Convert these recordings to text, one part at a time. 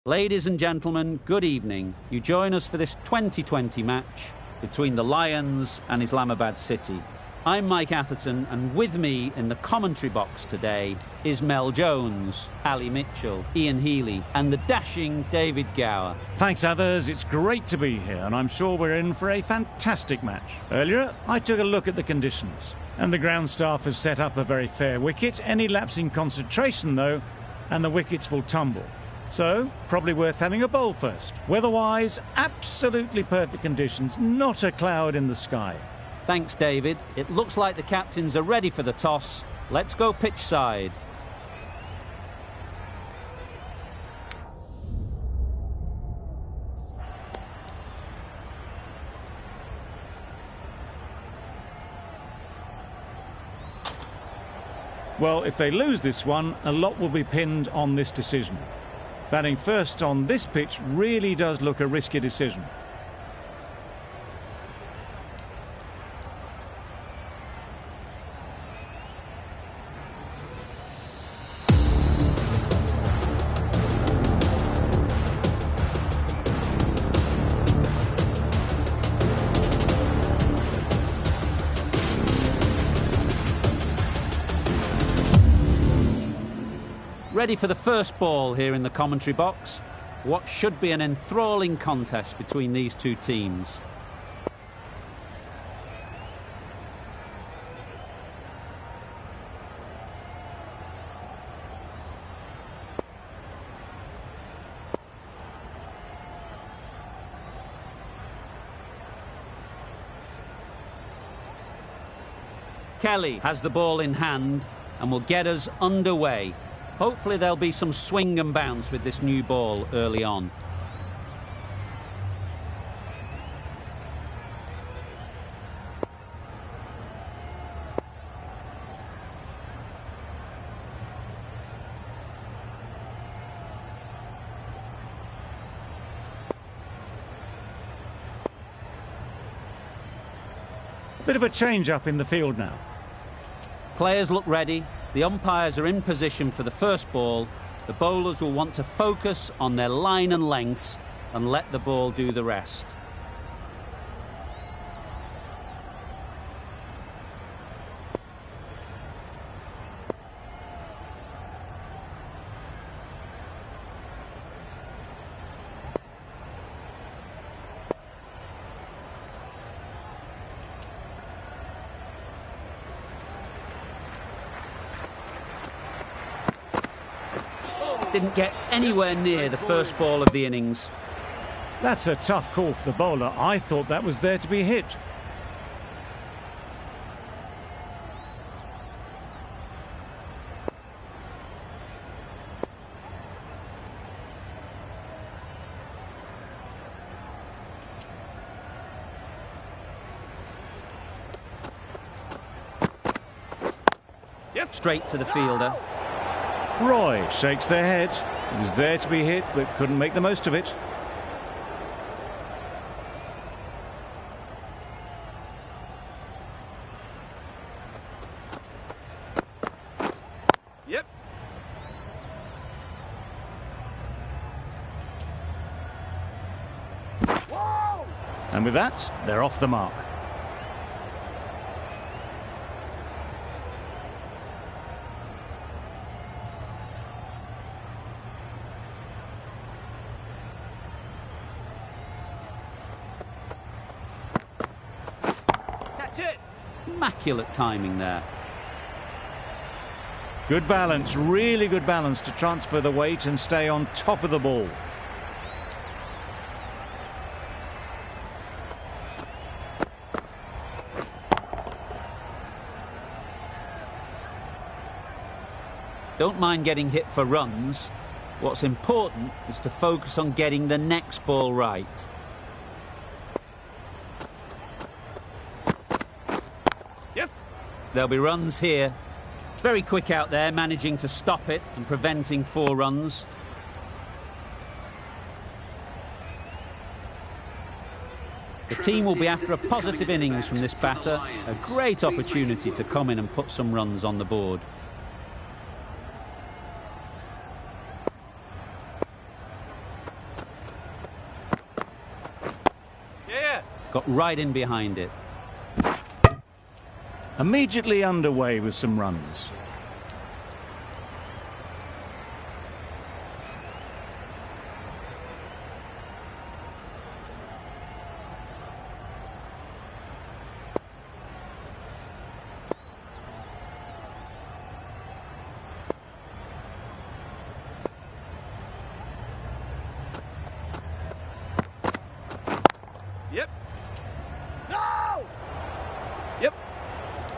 Ladies and gentlemen, good evening. You join us for this 2020 match between the Lions and Islamabad City. I'm Mike Atherton, and with me in the commentary box today is Mel Jones, Ali Mitchell, Ian Healy and the dashing David Gower. Thanks, others. It's great to be here, and I'm sure we're in for a fantastic match. Earlier, I took a look at the conditions, and the ground staff have set up a very fair wicket. Any lapse in concentration, though, and the wickets will tumble. So, probably worth having a bowl first. Weather-wise, absolutely perfect conditions, not a cloud in the sky. Thanks, David. It looks like the captains are ready for the toss. Let's go pitch side. Well, if they lose this one, a lot will be pinned on this decision. Batting first on this pitch really does look a risky decision. Ready for the first ball here in the commentary box. What should be an enthralling contest between these two teams. Kelly has the ball in hand and will get us underway. Hopefully there'll be some swing and bounce with this new ball early on. Bit of a change-up in the field now. Players look ready. The umpires are in position for the first ball. The bowlers will want to focus on their line and lengths and let the ball do the rest. Didn't get anywhere near the first ball of the innings. That's a tough call for the bowler. I thought that was there to be hit. Straight to the fielder. Roy shakes their head. It was there to be hit, but couldn't make the most of it. Yep. Whoa! And with that, they're off the mark. Immaculate timing there. Good balance, really good balance to transfer the weight and stay on top of the ball. Don't mind getting hit for runs. What's important is to focus on getting the next ball right. There'll be runs here. Very quick out there, managing to stop it and preventing 4 runs. The team will be after a positive innings from this batter. A great opportunity to come in and put some runs on the board. got right in behind it. Immediately underway with some runs. Yep. No! Yep.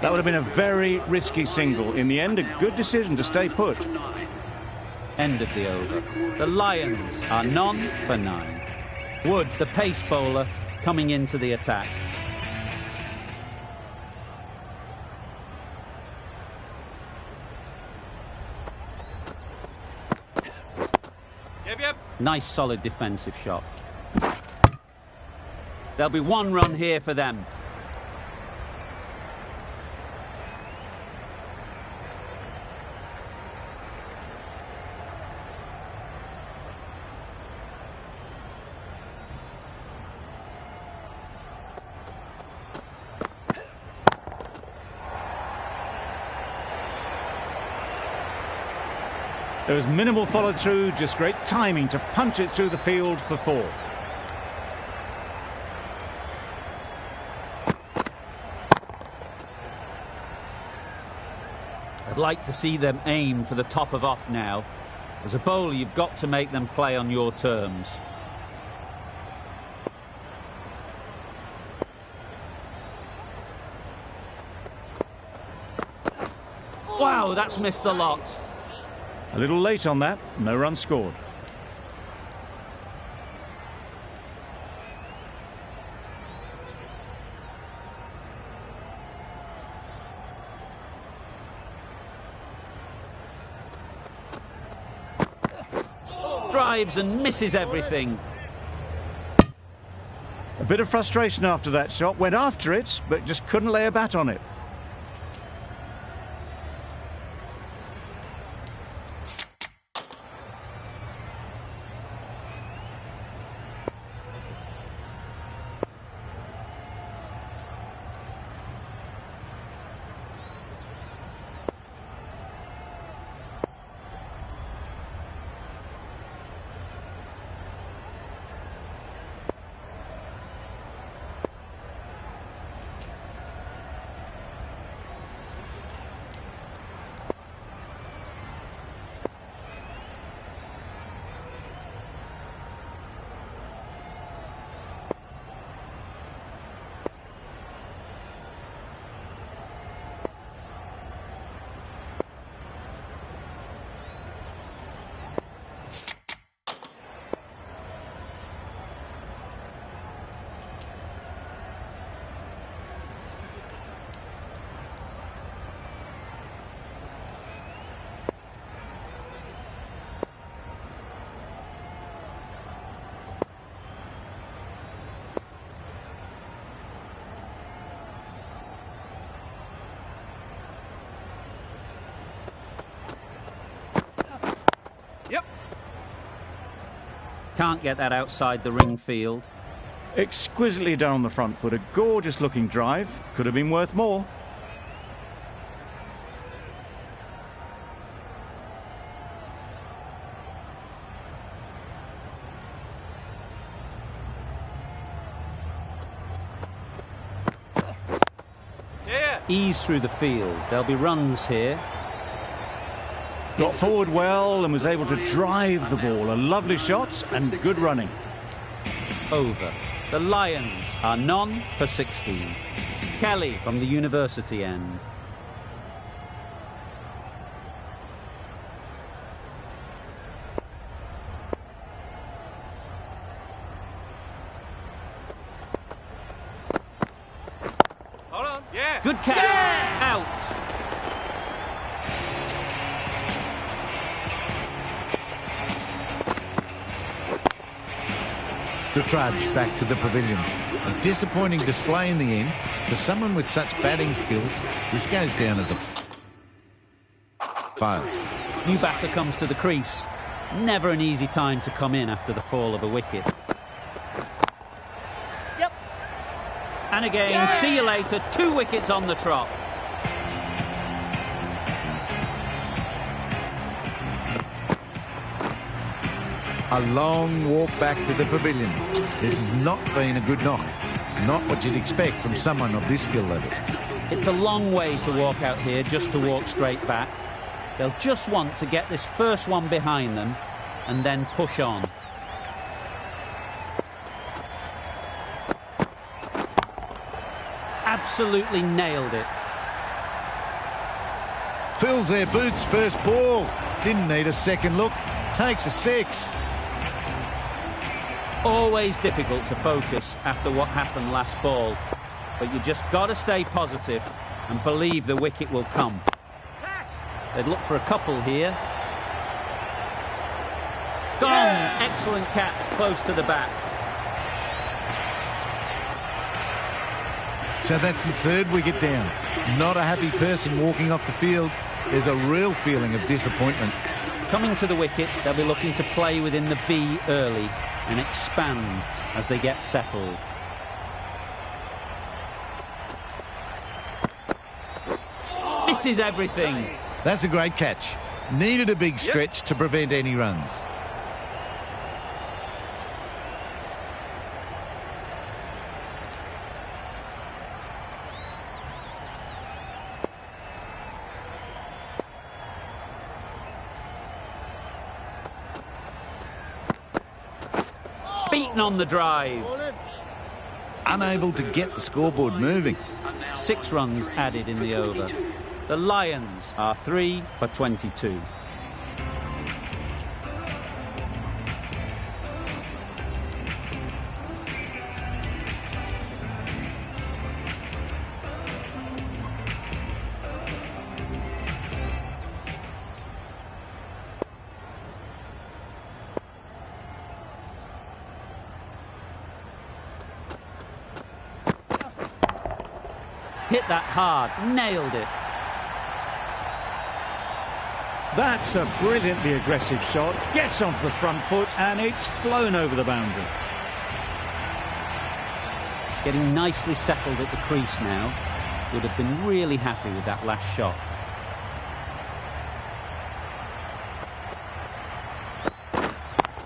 That would have been a very risky single. In the end, a good decision to stay put. End of the over. The Lions are none for 9. Wood, the pace bowler, coming into the attack. Yep. Nice solid defensive shot. There'll be 1 run here for them. There was minimal follow-through, just great timing to punch it through the field for 4. I'd like to see them aim for the top of off now. As a bowler, you've got to make them play on your terms. Wow, that's missed a lot. A little late on that, no run scored. Drives and misses everything. A bit of frustration after that shot, went after it, but just couldn't lay a bat on it. Yep. Can't get that outside the ring field. Exquisitely done on the front foot, a gorgeous looking drive, could have been worth more. Yeah. Ease through the field. There'll be runs here. Got forward well and was able to drive the ball. A lovely shot and good running. Over. The Lions are none for 16. Kelly from the university end. Hold on. Yeah. Good catch. Yeah! Out. The trudge back to the pavilion. A disappointing display in the end. For someone with such batting skills, this goes down as a fail. New batter comes to the crease. Never an easy time to come in after the fall of a wicket. Yep. And again, see you later, 2 wickets on the trot. A long walk back to the pavilion. This has not been a good knock. Not what you'd expect from someone of this skill level. It's a long way to walk out here just to walk straight back. They'll just want to get this first one behind them and then push on. Absolutely nailed it. Fills their boots, first ball. Didn't need a second look. Takes a 6. Always difficult to focus after what happened last ball, but you just got to stay positive and believe the wicket will come. They'd look for a couple here. Gone! Excellent catch, close to the bat. So that's the 3rd wicket down. Not a happy person walking off the field. There's a real feeling of disappointment. Coming to the wicket, they'll be looking to play within the V early and expand as they get settled. This is everything. That's a great catch. Needed a big stretch to prevent any runs. Beaten on the drive. Unable to get the scoreboard moving. 6 runs added in the over. The Lions are 3 for 22. Hit that hard, nailed it. That's a brilliantly aggressive shot. Gets onto the front foot and it's flown over the boundary. Getting nicely settled at the crease now. Would have been really happy with that last shot.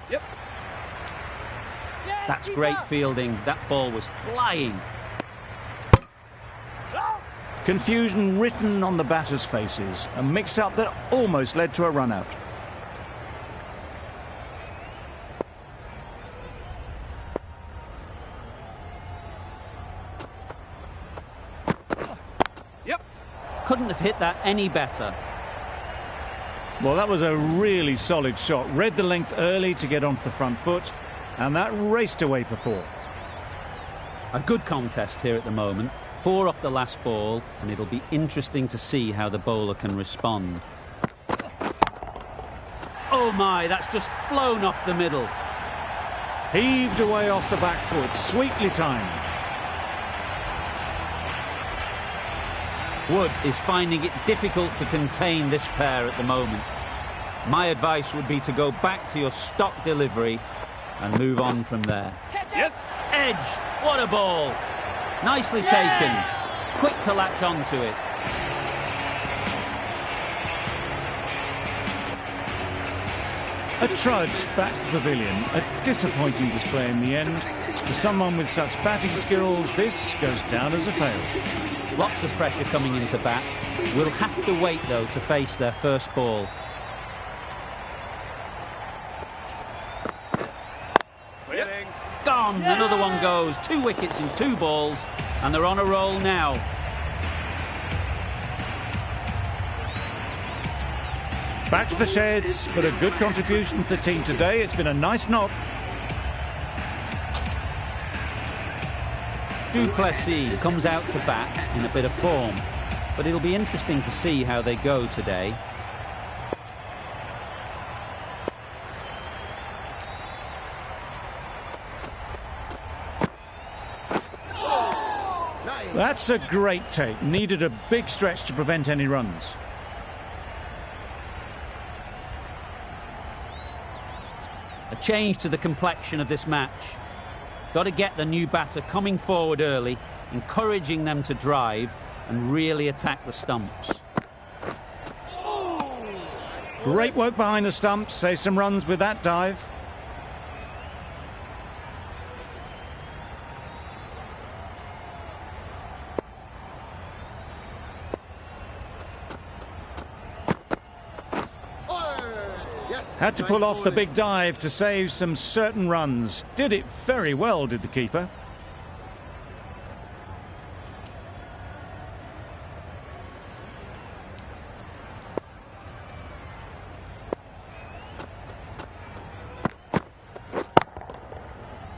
Yep. That's great fielding. That ball was flying. Confusion written on the batters' faces. A mix-up that almost led to a run-out. Yep. Couldn't have hit that any better. Well, that was a really solid shot. Read the length early to get onto the front foot, and that raced away for 4. A good contest here at the moment. 4 off the last ball, and it'll be interesting to see how the bowler can respond. Oh my, that's just flown off the middle. Heaved away off the back foot, sweetly timed. Wood is finding it difficult to contain this pair at the moment. My advice would be to go back to your stock delivery and move on from there. Yes. Edge, what a ball. Nicely taken. Quick to latch onto it. A trudge back to the pavilion. A disappointing display in the end. For someone with such batting skills, this goes down as a fail. Lots of pressure coming into bat. We'll have to wait, though, to face their first ball. Waiting. Gone! Another one goes. 2 wickets in 2 balls, and they're on a roll now. Back to the sheds, but a good contribution for the team today. It's been a nice knock. Du Plessis comes out to bat in a bit of form, but it'll be interesting to see how they go today. That's a great take. Needed a big stretch to prevent any runs. A change to the complexion of this match. Got to get the new batter coming forward early encouraging them to drive and really attack the stumps. Great work behind the stumps, save some runs with that dive. Had to pull off the big dive to save some certain runs. Did it very well, did the keeper.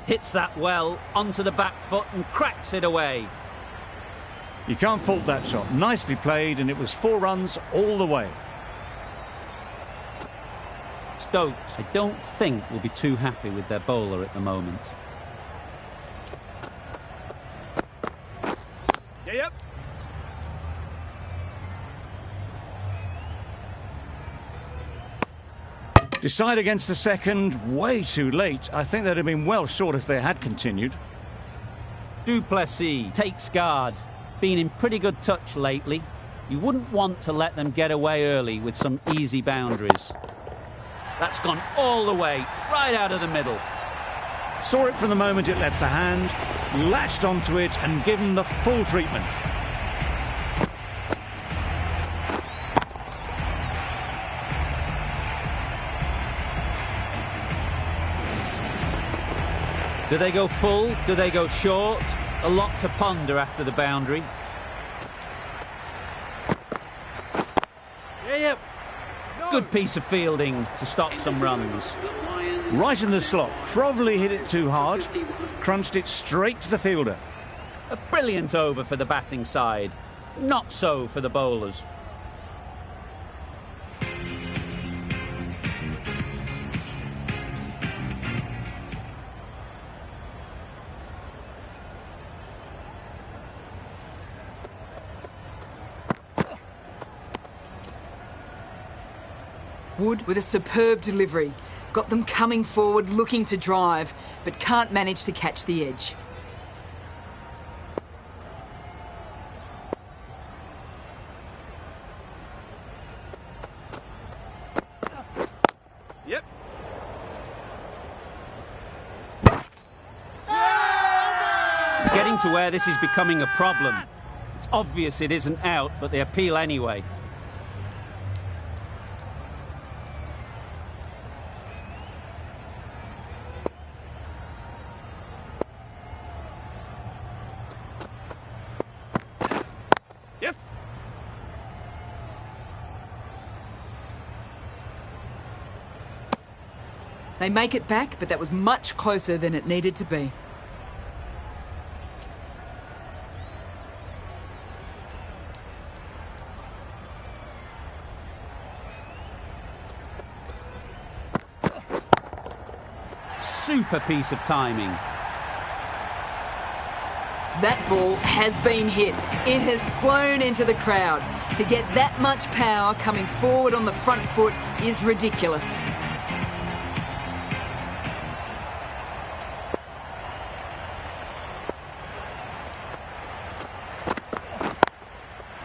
Hits that well onto the back foot and cracks it away. You can't fault that shot. Nicely played, and it was 4 runs all the way. Stokes, I don't think, will be too happy with their bowler at the moment. Yep. Decide against the second, way too late. I think they'd have been well short if they had continued. Duplessis takes guard. Been in pretty good touch lately. You wouldn't want to let them get away early with some easy boundaries. That's gone all the way, right out of the middle. Saw it from the moment it left the hand, latched onto it and given the full treatment. Do they go full? Do they go short? A lot to ponder after the boundary. Yep. Good piece of fielding to stop some runs. Right in the slot, probably hit it too hard, crunched it straight to the fielder. A brilliant over for the batting side. Not so for the bowlers. Wood with a superb delivery. Got them coming forward looking to drive, but can't manage to catch the edge. Yep. It's getting to where this is becoming a problem. It's obvious it isn't out, but they appeal anyway. Yes. They make it back, but that was much closer than it needed to be. Super piece of timing. That ball has been hit. It has flown into the crowd. To get that much power coming forward on the front foot is ridiculous.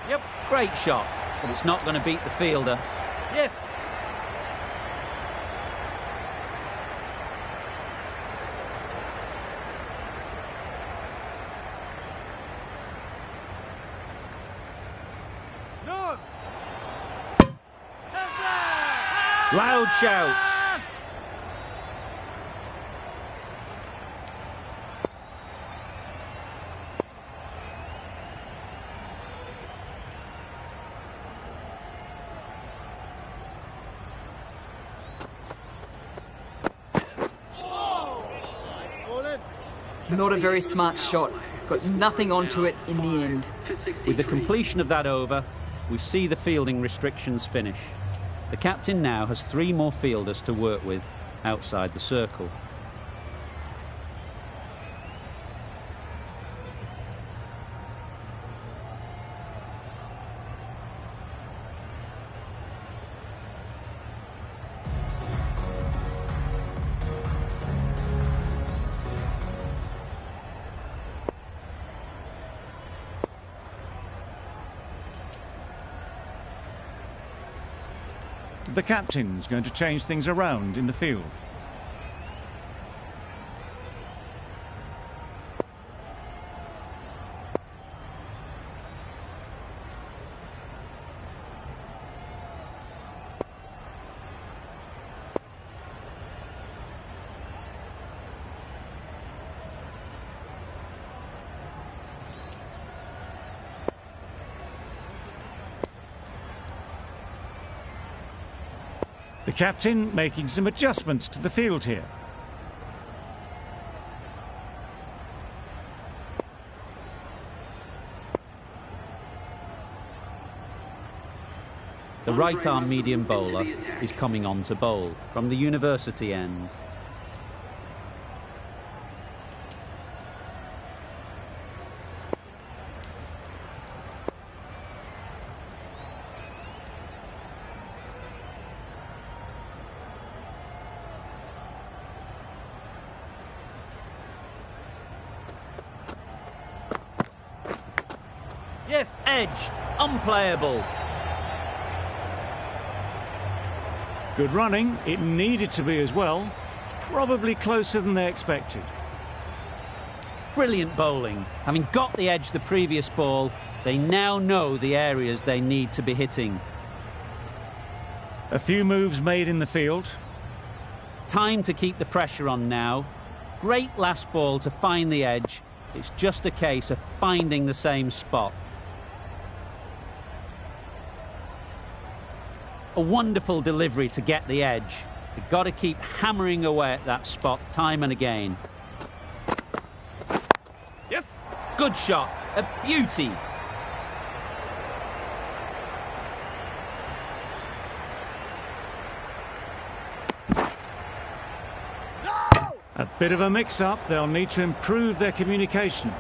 Yep. Great shot, but it's not going to beat the fielder. Yes. No. Loud shout. Not a very smart shot. Got nothing onto it in the end. With the completion of that over, we see the fielding restrictions finish. The captain now has 3 more fielders to work with outside the circle. The captain's going to change things around in the field. The captain making some adjustments to the field here. The right-arm medium bowler is coming on to bowl from the university end. Yes. Edged, unplayable. Good running. It needed to be as well. Probably closer than they expected. Brilliant bowling. Having got the edge the previous ball, they now know the areas they need to be hitting. A few moves made in the field. Time to keep the pressure on now. Great last ball to find the edge. It's just a case of finding the same spot. A wonderful delivery to get the edge. You've got to keep hammering away at that spot time and again. Yes. Good shot. A beauty. A bit of a mix-up. They'll need to improve their communication.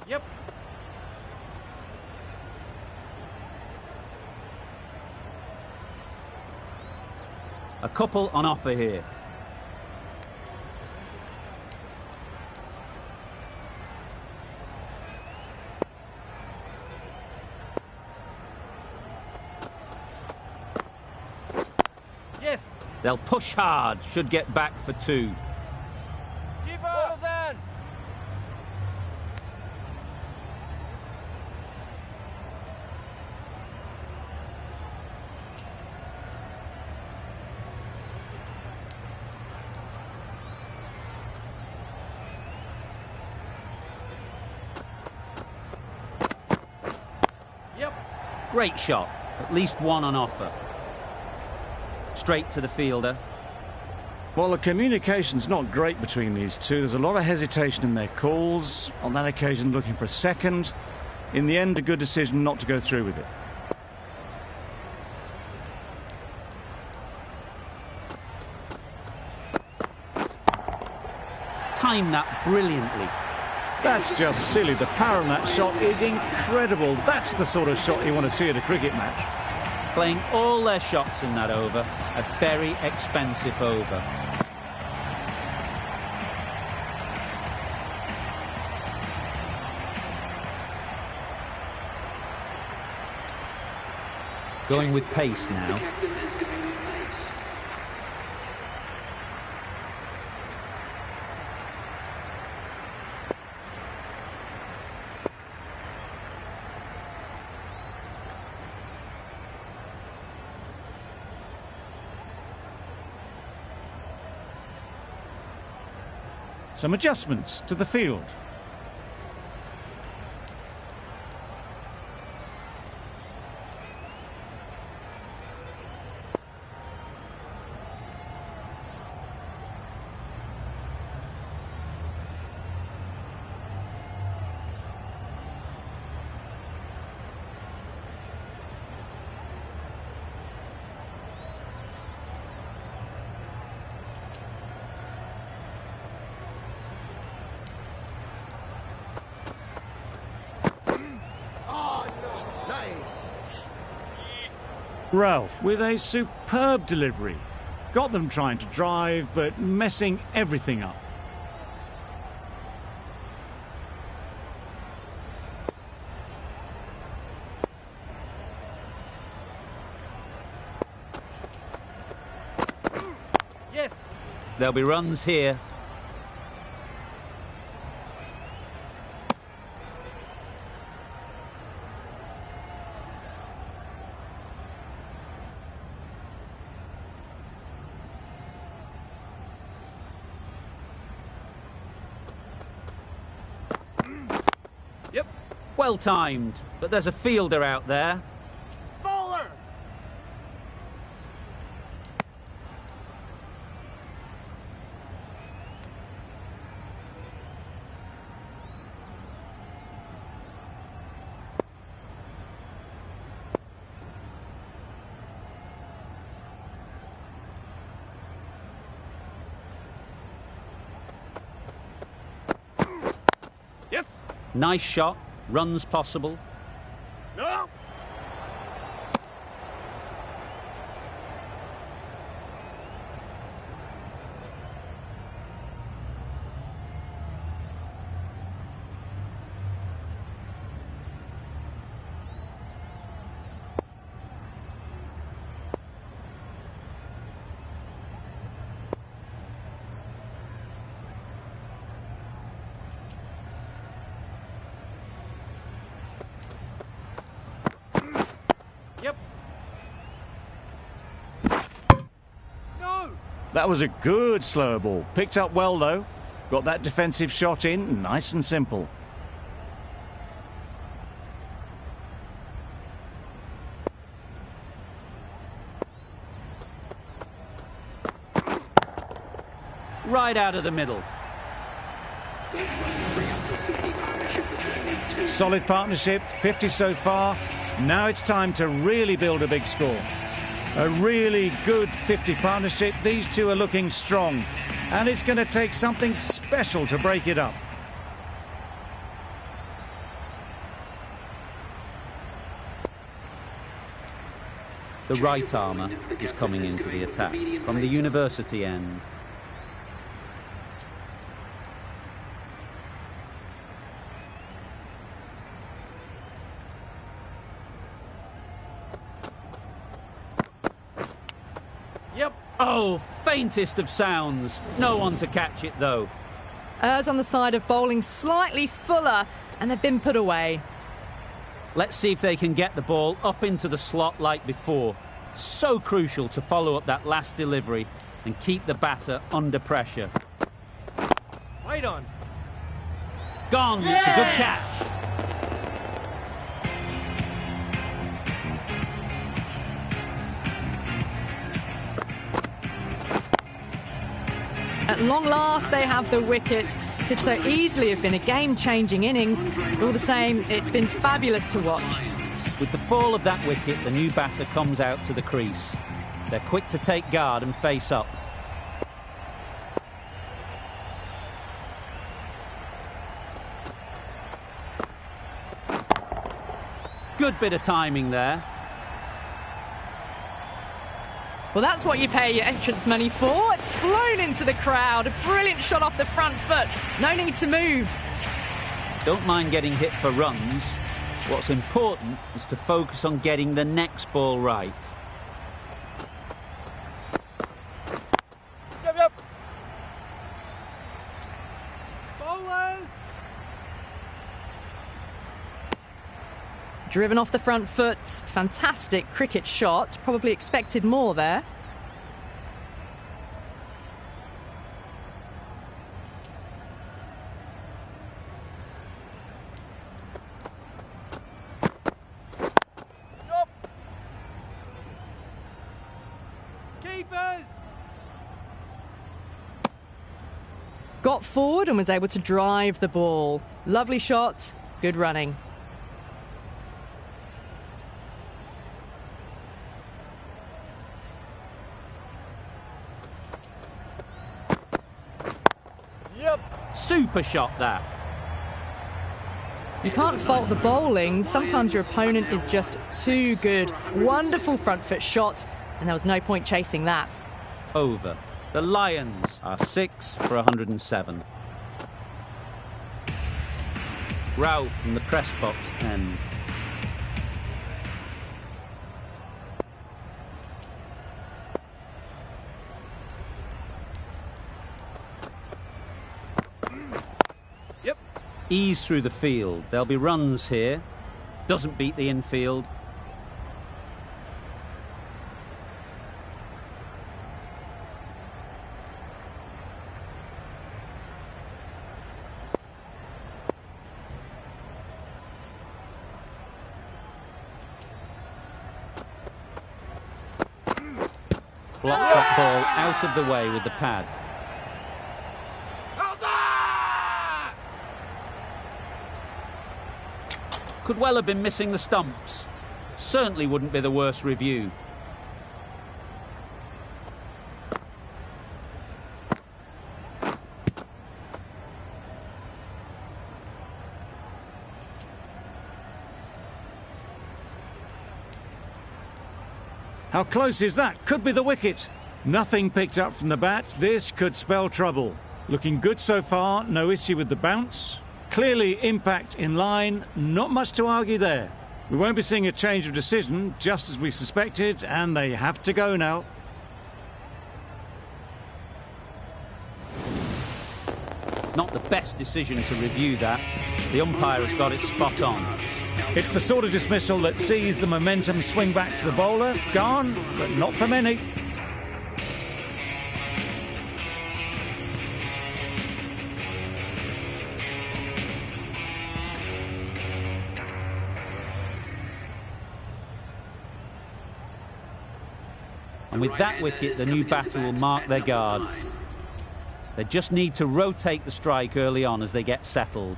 Yep. A couple on offer here. Yes. They'll push hard, should get back for two. Keep well done. Yep. Great shot. At least one on offer. Straight to the fielder. Well, the communication's not great between these two. There's a lot of hesitation in their calls. On that occasion, looking for a second. In the end, a good decision not to go through with it. Timed that brilliantly. That's just silly. The power on that shot is incredible. That's the sort of shot you want to see at a cricket match. Playing all their shots in that over. A very expensive over. Going with pace now. Some adjustments to the field. Ralph with a superb delivery. Got them trying to drive, but messing everything up. Yes. There'll be runs here. Yep. Well timed, but there's a fielder out there. Bowler. Yes. Nice shot, runs possible. No. Yep. No. That was a good slow ball. Picked up well, though. Got that defensive shot in, nice and simple. Right out of the middle. Solid partnership, 50 so far. Now it's time to really build a big score. A really good 50 partnership. These two are looking strong. And it's going to take something special to break it up. The right armour is coming into the attack from the university end. Yep. Oh, faintest of sounds. No one to catch it, though. Errs on the side of bowling slightly fuller, and they've been put away. Let's see if they can get the ball up into the slot like before. So crucial to follow up that last delivery and keep the batter under pressure. Right on. Gone. It's a good catch. At long last, they have the wicket. Could so easily have been a game-changing innings. But all the same, it's been fabulous to watch. With the fall of that wicket, the new batter comes out to the crease. They're quick to take guard and face up. Good bit of timing there. Well, that's what you pay your entrance money for. It's flown into the crowd. A brilliant shot off the front foot. No need to move. Don't mind getting hit for runs. What's important is to focus on getting the next ball right. Yep, yep. Bowlers. Driven off the front foot. Fantastic cricket shot. Probably expected more there. Yep. Keepers. Got forward and was able to drive the ball. Lovely shot. Good running. Yep. Super shot that. You can't fault the bowling. Sometimes your opponent is just too good. Wonderful front foot shot, and there was no point chasing that. Over. The Lions are 6 for 107. Ralph from the press box end. Yep. Ease through the field. There'll be runs here. Doesn't beat the infield. Blocks that ball out of the way with the pad. Could well have been missing the stumps. Certainly wouldn't be the worst review. How close is that? Could be the wicket. Nothing picked up from the bat. This could spell trouble. Looking good so far, no issue with the bounce. Clearly impact in line, not much to argue there. We won't be seeing a change of decision, just as we suspected, and they have to go now. Not the best decision to review that. The umpire has got it spot on. It's the sort of dismissal that sees the momentum swing back to the bowler. Gone, but not for many. And with that wicket, the new batter will mark their guard. They just need to rotate the strike early on as they get settled.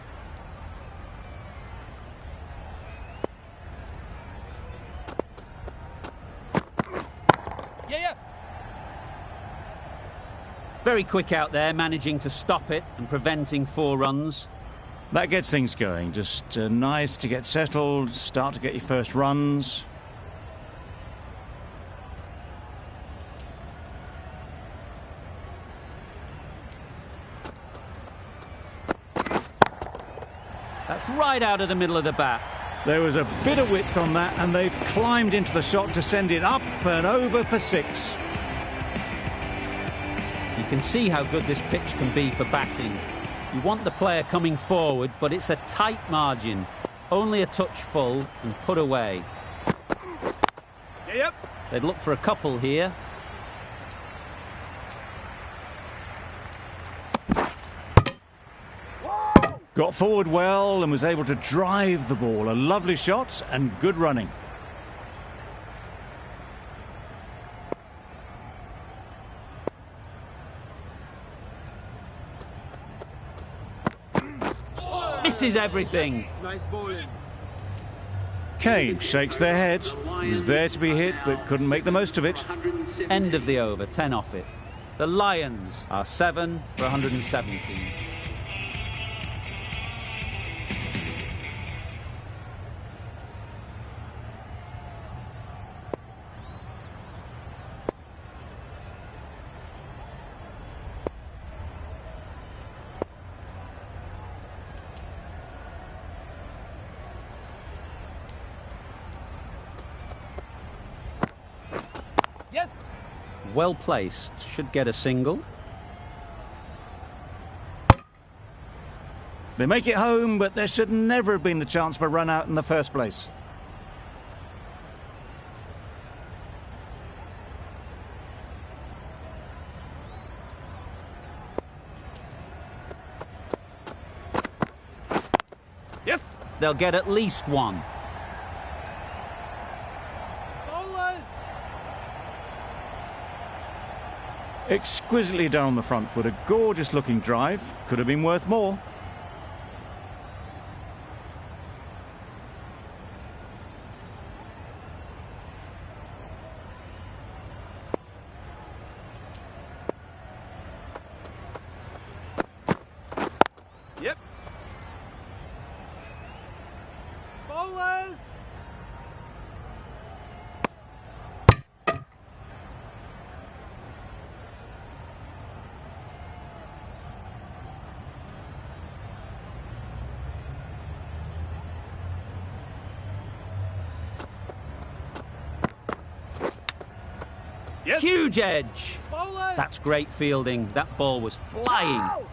Yeah. Very quick out there, managing to stop it and preventing 4 runs. That gets things going. Just nice to get settled, start to get your first runs. That's right out of the middle of the bat. There was a bit of width on that, and they've climbed into the shot to send it up and over for 6. You can see how good this pitch can be for batting. You want the player coming forward, but it's a tight margin. Only a touch full and put away. Yep. They'd look for a couple here. Got forward well and was able to drive the ball. A lovely shot and good running. Misses everything. Nice bowling. Cage shakes their head. He was there to be hit, but couldn't make the most of it. End of the over, 10 off it. The Lions are 7 for 117. Yes. Well placed, should get a single. They make it home, but there should never have been the chance for a run out in the first place. Yes. They'll get at least 1. Bowlers. Exquisitely down the front foot, a gorgeous looking drive. Could have been worth more. Bowlers! Yes. Huge edge. Bowlers! That's great fielding. That ball was flying. Out!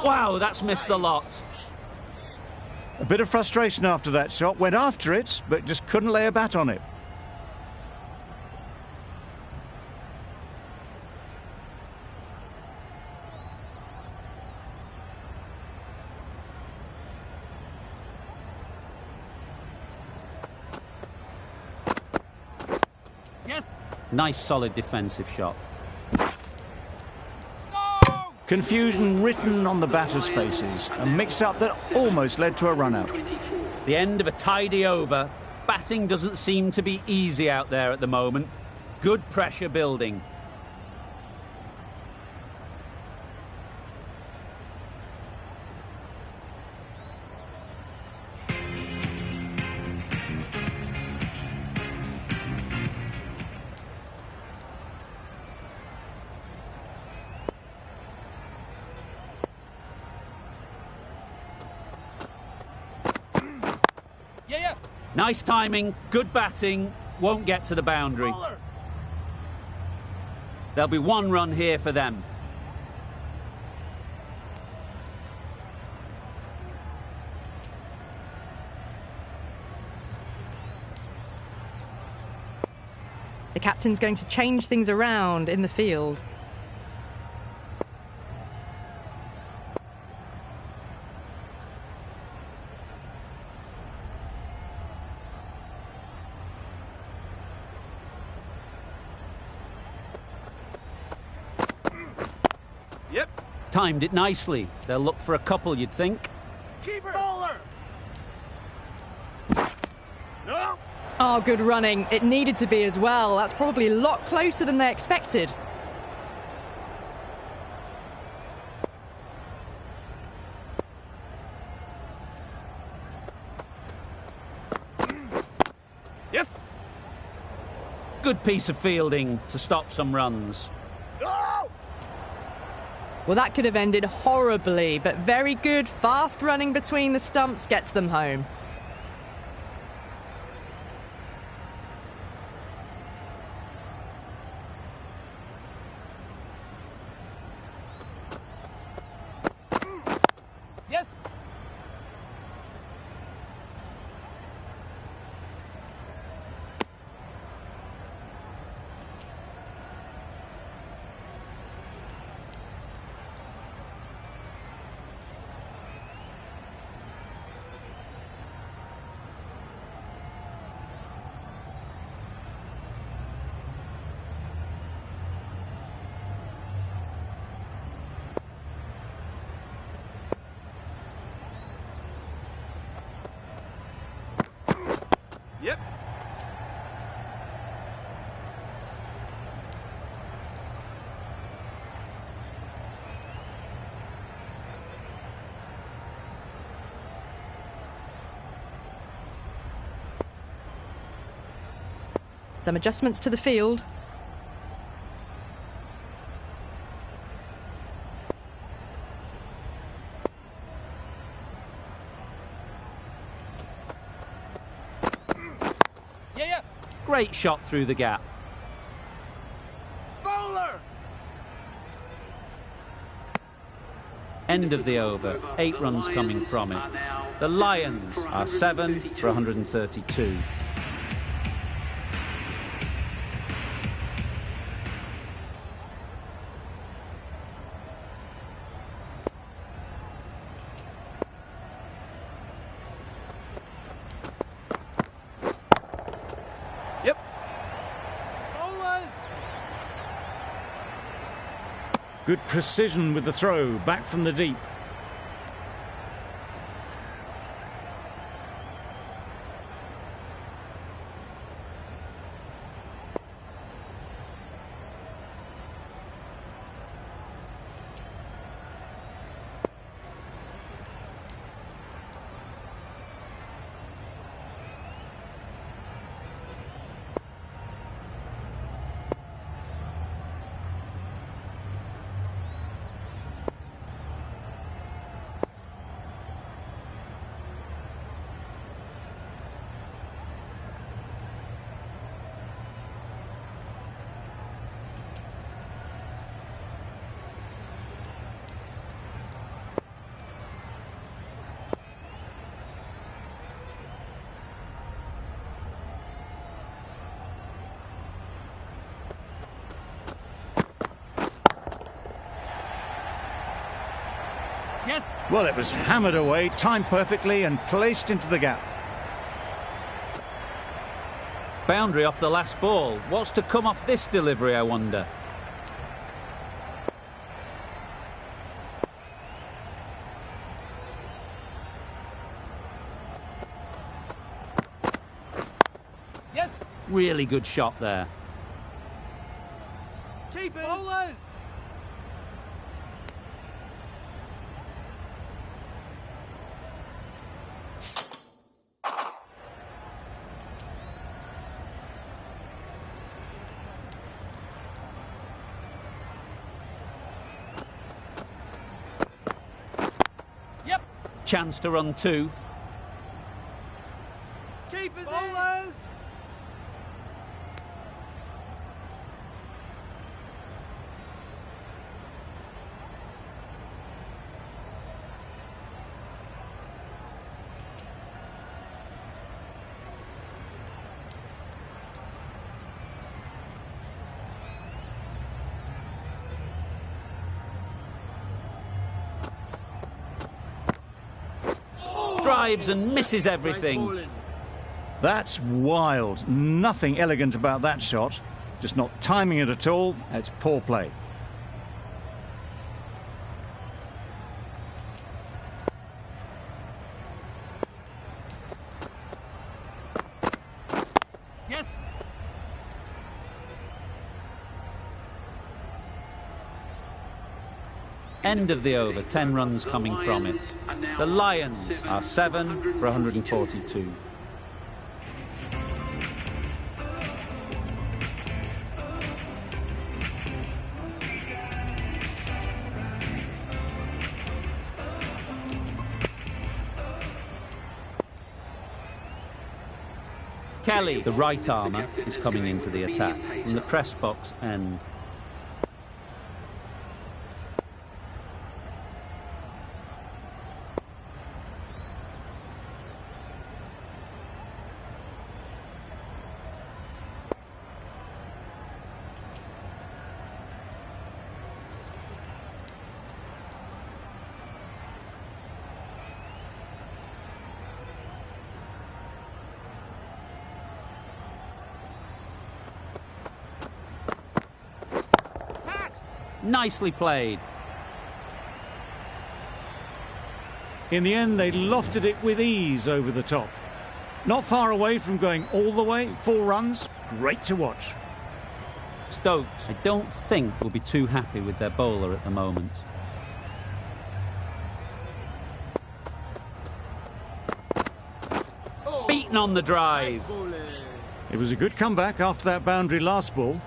Wow, that's missed the lot. A bit of frustration after that shot. Went after it, but just couldn't lay a bat on it. Yes. Nice, solid defensive shot. Confusion written on the batters' faces. A mix-up that almost led to a run-out. The end of a tidy over. Batting doesn't seem to be easy out there at the moment. Good pressure building. Yeah. Nice timing, good batting, won't get to the boundary. Bowler! There'll be one run here for them. The captain's going to change things around in the field. Yep. Timed it nicely. They'll look for a couple, you'd think. Keeper! Bowler! No! Oh, good running. It needed to be as well. That's probably a lot closer than they expected. Yes! Good piece of fielding to stop some runs. No! Well, that could have ended horribly, but very good, fast running between the stumps gets them home. Yes! Yep. Some adjustments to the field. Yeah. Great shot through the gap. Bowler! End of the over. 8 runs coming from it. The Lions are 7 for 132. Yep. Bowler! Good precision with the throw, back from the deep. Yes. Well, it was hammered away, timed perfectly and placed into the gap. Boundary off the last ball. What's to come off this delivery, I wonder? Yes. Really good shot there. Keep it. Bowlers. Yep. Chance to run two. Keep it. Bowlers. Drives and misses everything. That's wild. Nothing elegant about that shot. Just not timing it at all. It's poor play. Yes. End of the over, 10 runs coming from it. The Lions are 7 for 142. Kelly, the right armour, is coming into the attack from the press box end. Nicely played. In the end, they lofted it with ease over the top. Not far away from going all the way. 4 runs. Great to watch. Stokes, I don't think, will be too happy with their bowler at the moment. Beaten on the drive. It was a good comeback after that boundary last ball.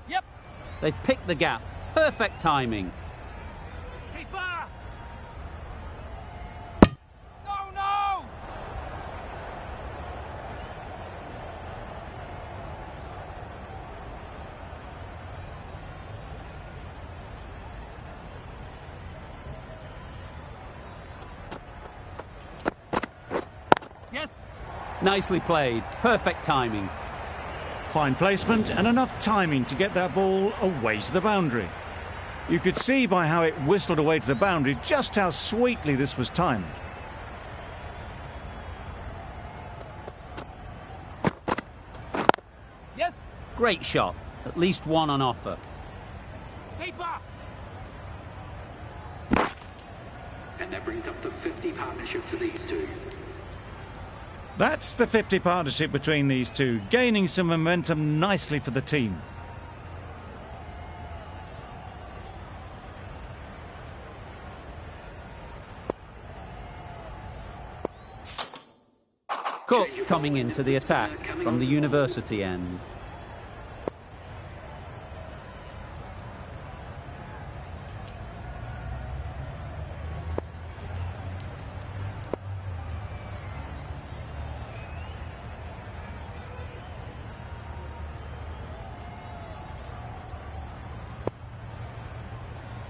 Yep. They've picked the gap. Perfect timing. Keeper. No, no. Yes. Nicely played. Perfect timing. Fine placement and enough timing to get that ball away to the boundary. You could see by how it whistled away to the boundary just how sweetly this was timed. Yes. Great shot. At least one on offer. Keeper. And that brings up the 50 partnership for these two. That's the 50 partnership between these two, gaining some momentum nicely for the team. Cook coming into the attack from the university end.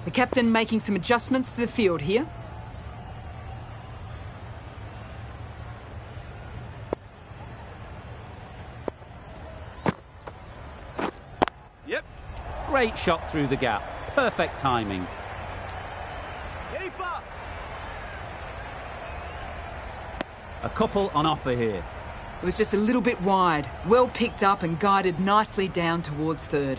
The captain making some adjustments to the field here. Yep. Great shot through the gap. Perfect timing. Keeper. A couple on offer here. It was just a little bit wide. Well picked up and guided nicely down towards third.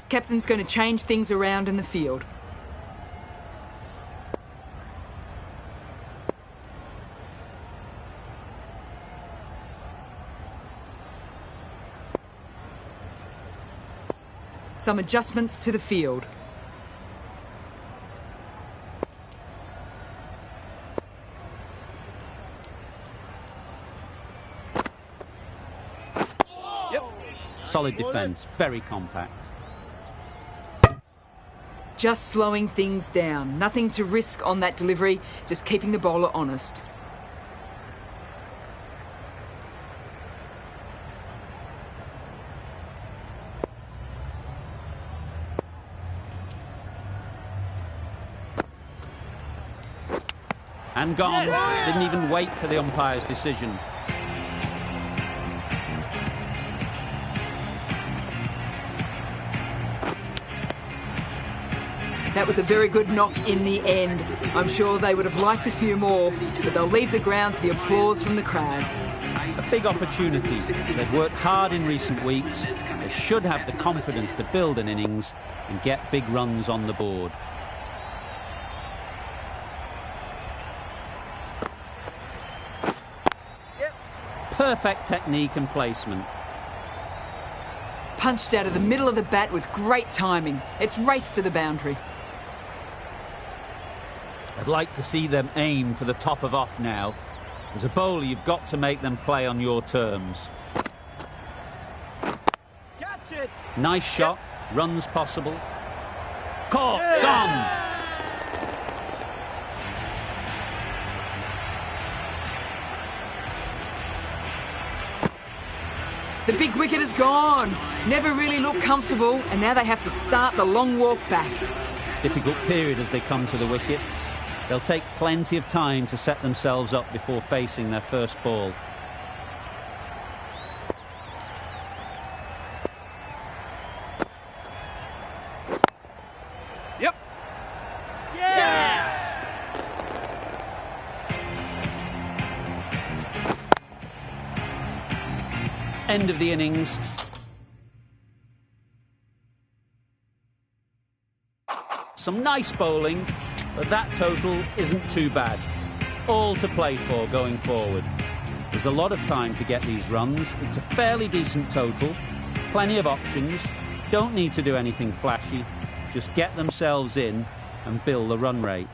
Captain's going to change things around in the field. Some adjustments to the field. Yep. Solid defence, very compact. Just slowing things down. Nothing to risk on that delivery, just keeping the bowler honest. And gone. Didn't even wait for the umpire's decision. That was a very good knock in the end. I'm sure they would have liked a few more, but they'll leave the ground to the applause from the crowd. A big opportunity. They've worked hard in recent weeks. They should have the confidence to build an innings and get big runs on the board. Perfect technique and placement. Punched out of the middle of the bat with great timing. It's raced to the boundary. I'd like to see them aim for the top of off now. As a bowler, you've got to make them play on your terms. Catch it. Nice shot. Runs possible. Caught. Gone. The big wicket is gone. Never really looked comfortable, and now they have to start the long walk back. Difficult period as they come to the wicket. They'll take plenty of time to set themselves up before facing their first ball. Yep. Yeah. End of the innings. Some nice bowling, but that total isn't too bad. All to play for going forward. There's a lot of time to get these runs. It's a fairly decent total. Plenty of options. Don't need to do anything flashy. Just get themselves in and build the run rate.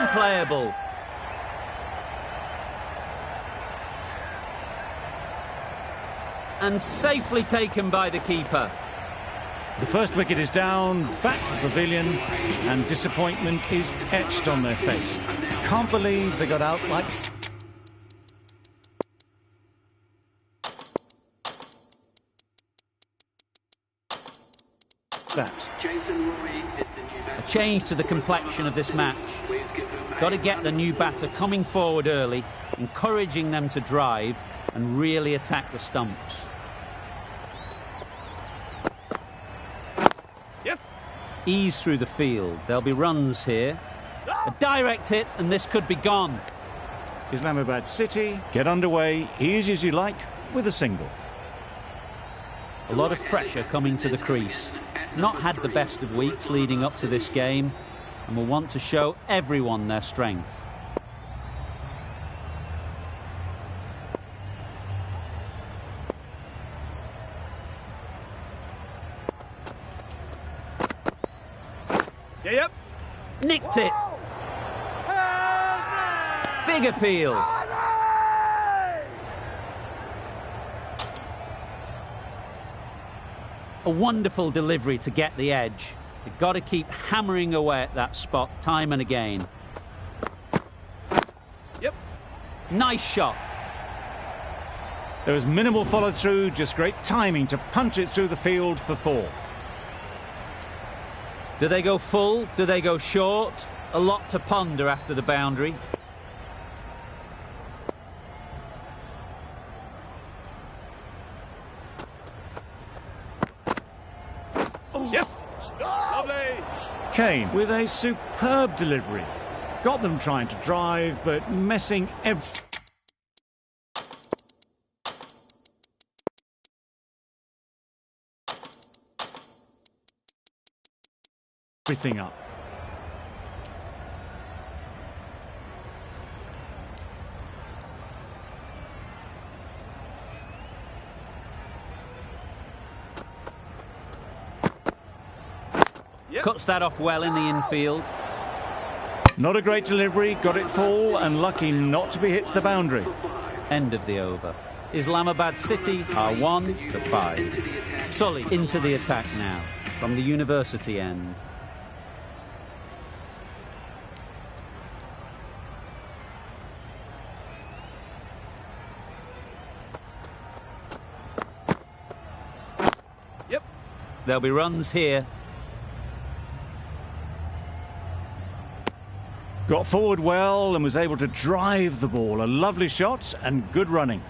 Unplayable. And safely taken by the keeper. The first wicket is down, back to the pavilion, and disappointment is etched on their face. Can't believe they got out like that. A change to the complexion of this match. Got to get the new batter coming forward early, encouraging them to drive and really attack the stumps. Yes. Ease through the field. There'll be runs here. A direct hit, and this could be gone. Islamabad City get underway, easy as you like, with a single. A lot of pressure coming to the crease. Not had the best of weeks leading up to this game, and will want to show everyone their strength. Yep. Nicked it. Big appeal. A wonderful delivery to get the edge. You've got to keep hammering away at that spot time and again. Yep. Nice shot. There was minimal follow-through, just great timing to punch it through the field for 4. Do they go full? Do they go short? A lot to ponder after the boundary. Yes. Lovely. Kane with a superb delivery. Got them trying to drive, but messing everything up. Yep. Cuts that off well in the infield. Not a great delivery, got it full and lucky not to be hit to the boundary. End of the over. Islamabad City are 1-5. Sully into the attack now from the university end. Yep. There'll be runs here. Got forward well and was able to drive the ball. A lovely shot and good running.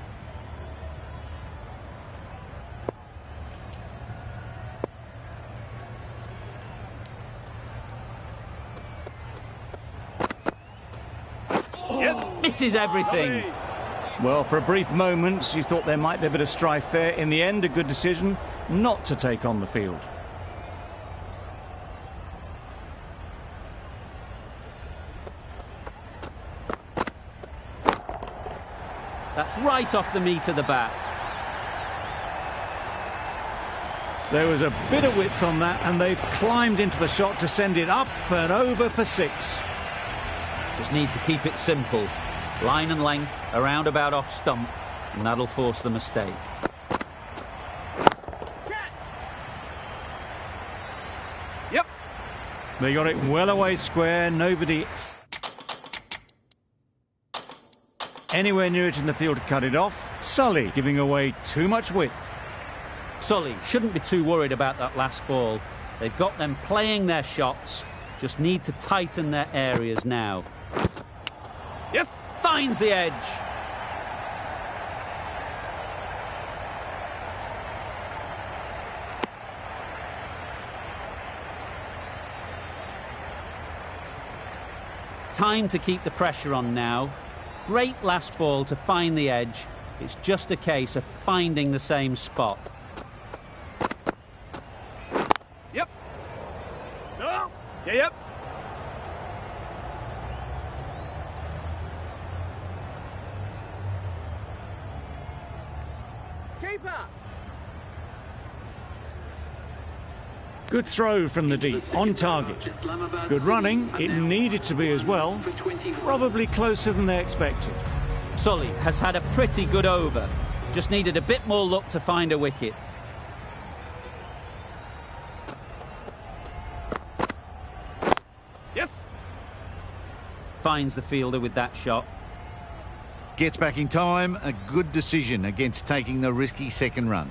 Yes. Misses everything. Lovely. Well, for a brief moment, you thought there might be a bit of strife there. In the end, a good decision not to take on the field. That's right off the meat of the bat. There was a bit of width on that, and they've climbed into the shot to send it up and over for 6. Just need to keep it simple. Line and length, around about off stump, and that'll force the mistake. Yep. They got it well away square, nobody anywhere near it in the field to cut it off. Sully giving away too much width. Sully shouldn't be too worried about that last ball. They've got them playing their shots, just need to tighten their areas now. Yes. Finds the edge. Time to keep the pressure on now. Great last ball to find the edge. It's just a case of finding the same spot. Yep. No. Yeah, yep. Keeper. Good throw from the deep, on target. Good running, it needed to be as well. Probably closer than they expected. Sully has had a pretty good over. Just needed a bit more luck to find a wicket. Yes. Finds the fielder with that shot. Gets back in time. A good decision against taking the risky second run.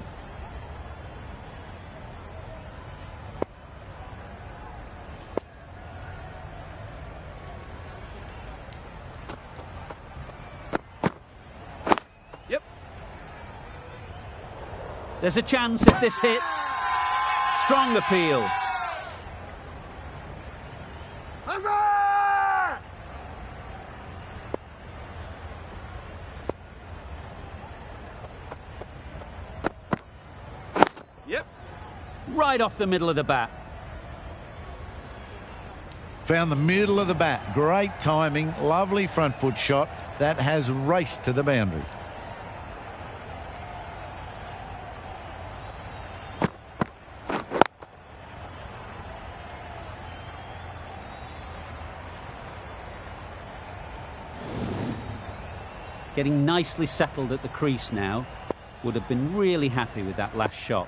Yep. There's a chance if this hits. Strong appeal. Yep. Right off the middle of the bat. Found the middle of the bat. Great timing. Lovely front foot shot. That has raced to the boundary. Getting nicely settled at the crease now. Would have been really happy with that last shot.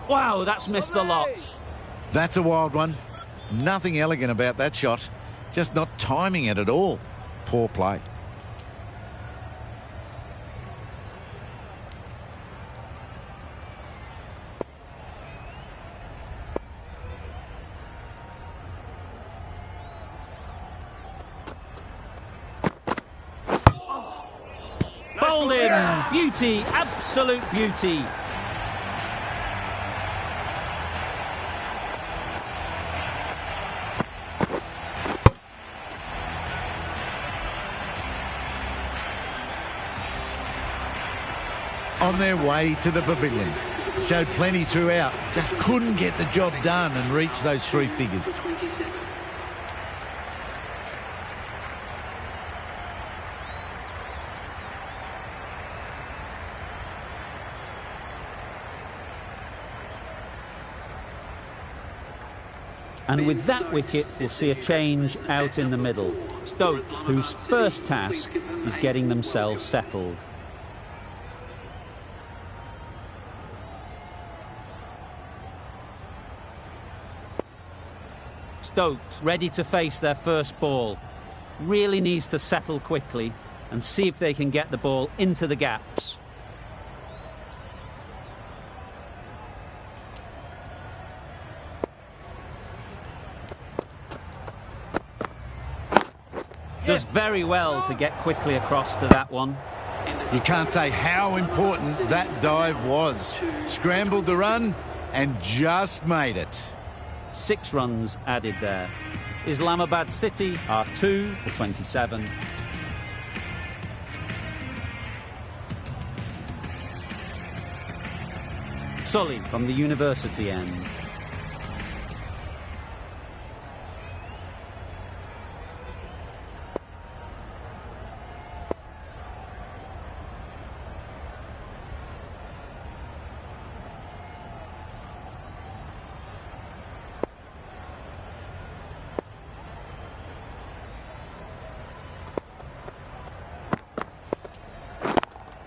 Wow, that's missed the lot. That's a wild one. Nothing elegant about that shot. Just not timing it at all. Poor play. Bowled in. Beauty, absolute beauty. On their way to the pavilion. Showed plenty throughout. Just couldn't get the job done and reach those three figures. And with that wicket, we'll see a change out in the middle. Stokes, whose first task is getting themselves settled. Stokes ready to face their first ball. Really needs to settle quickly and see if they can get the ball into the gaps. Does very well to get quickly across to that one. You can't say how important that dive was. Scrambled the run and just made it. 6 runs added there. Islamabad City are 2 for 27. Sully from the university end.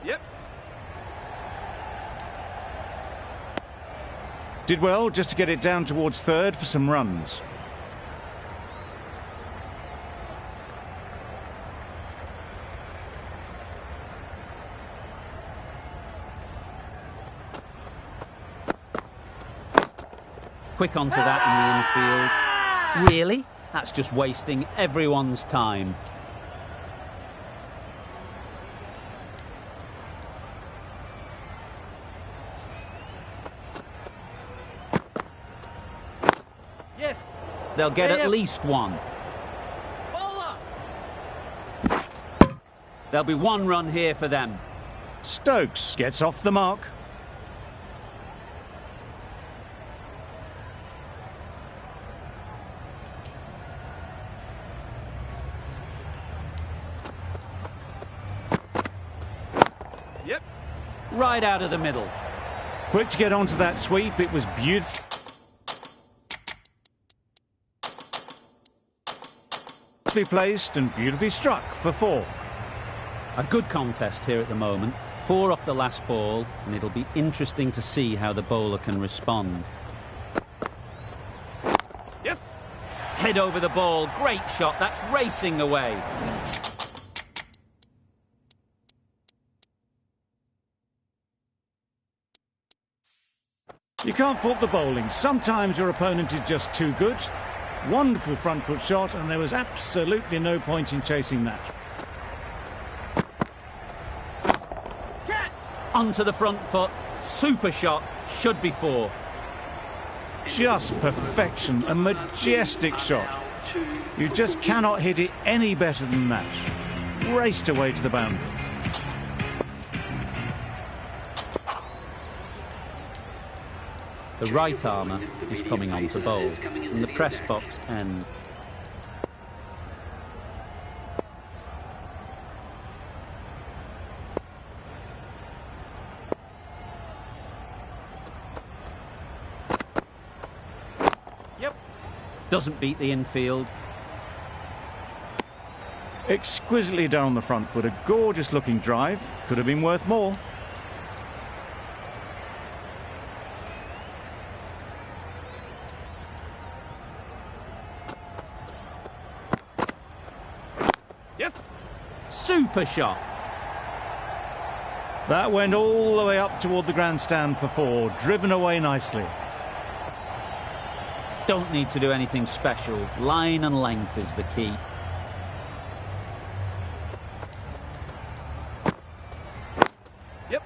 Yep. Did well just to get it down towards third for some runs. Quick onto that in the infield. Really? That's just wasting everyone's time. Yes. They'll get at least one. There'll be 1 run here for them. Stokes gets off the mark. right out of the middle. Quick to get onto that sweep. It was beautifully placed and beautifully struck for 4. A good contest here at the moment. 4 off the last ball, and it'll be interesting to see how the bowler can respond. Yes. Head over the ball. Great shot. That's racing away. You can't fault the bowling. Sometimes your opponent is just too good. Wonderful front foot shot, and there was absolutely no point in chasing that. Onto the front foot. Super shot. Should be 4. Just perfection. A majestic shot. You just cannot hit it any better than that. Raced away to the boundary. The right armour is coming on to bowl from the press box end. Yep. Doesn't beat the infield. Exquisitely down the front foot. A gorgeous looking drive. Could have been worth more. Yes. Super shot. That went all the way up toward the grandstand for 4. Driven away nicely. Don't need to do anything special. Line and length is the key. Yep.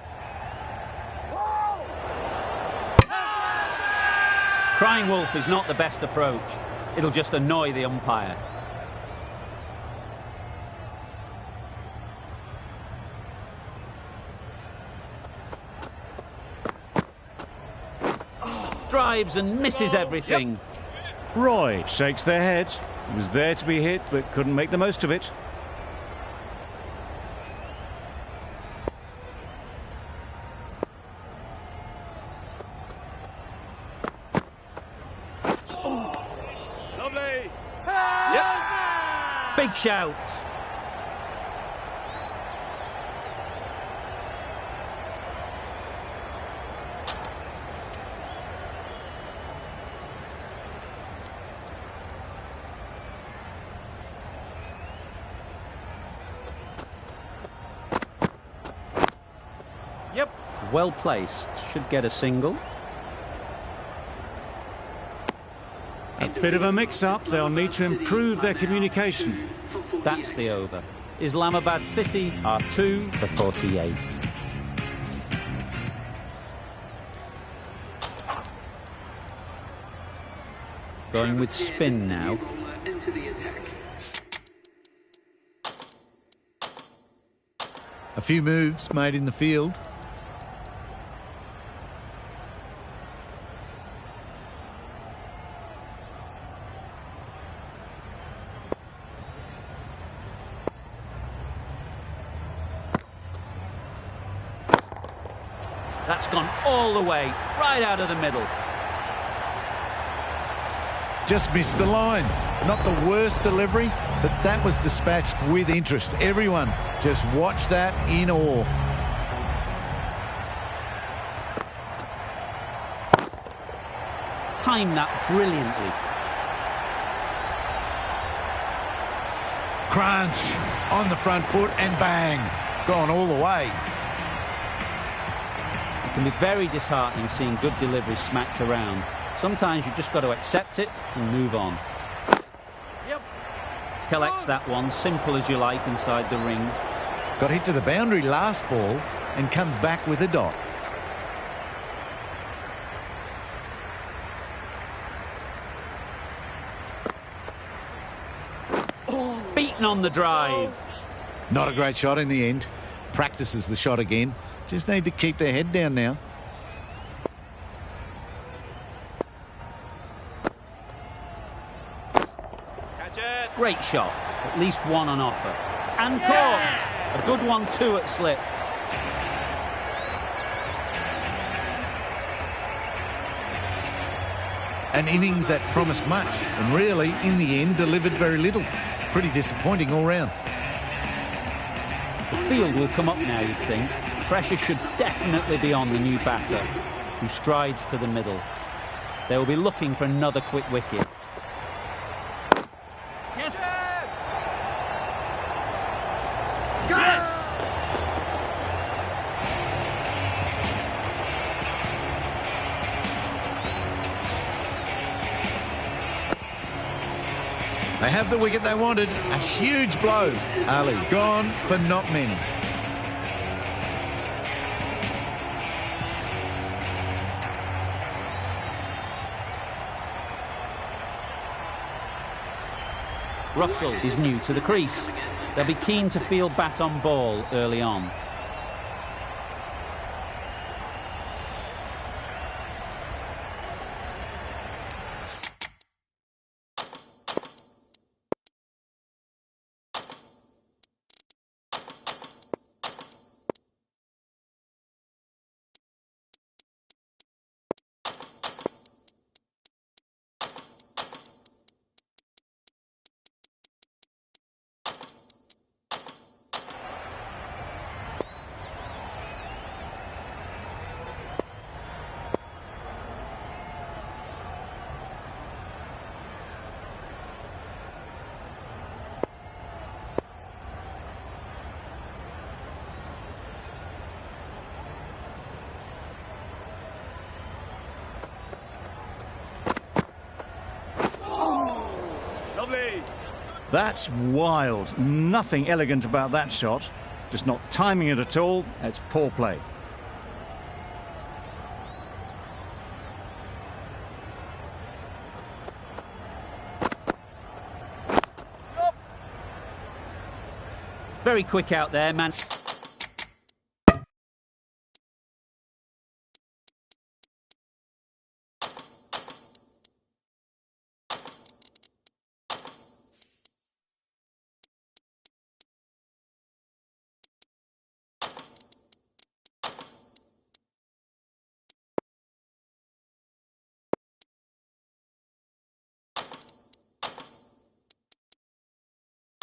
Crying wolf is not the best approach. It'll just annoy the umpire. Drives and misses everything. Roy shakes their head. He was there to be hit, but couldn't make the most of it. Lovely. Yep. Big shout. Yep. Well placed. Should get a single. A bit of a mix-up. They'll need to improve their communication. That's the over. Islamabad City are 2 for 48. Going with spin now. Into the attack. A few moves made in the field. That's gone all the way, right out of the middle. Just missed the line. Not the worst delivery, but that was dispatched with interest. Everyone just watched that in awe. Timed that brilliantly. Crunch on the front foot and bang. Gone all the way. It can be very disheartening seeing good deliveries smacked around. Sometimes you just got to accept it and move on. Yep. Collects that one, simple as you like, inside the ring. Got hit to the boundary last ball and comes back with a dot. Beaten on the drive. Not a great shot in the end. Practices the shot again. Just need to keep their head down now. Catch it. Great shot. At least one on offer. And caught. A good one too at slip. An innings that promised much and really, in the end, delivered very little. Pretty disappointing all round. The field will come up now, you'd think. Pressure should definitely be on the new batter, who strides to the middle. They will be looking for another quick wicket. They have the wicket they wanted. A huge blow. Ali gone for not many. Russell is new to the crease. They'll be keen to field bat on ball early on. That's wild. Nothing elegant about that shot. Just not timing it at all. It's poor play. Very quick out there, man.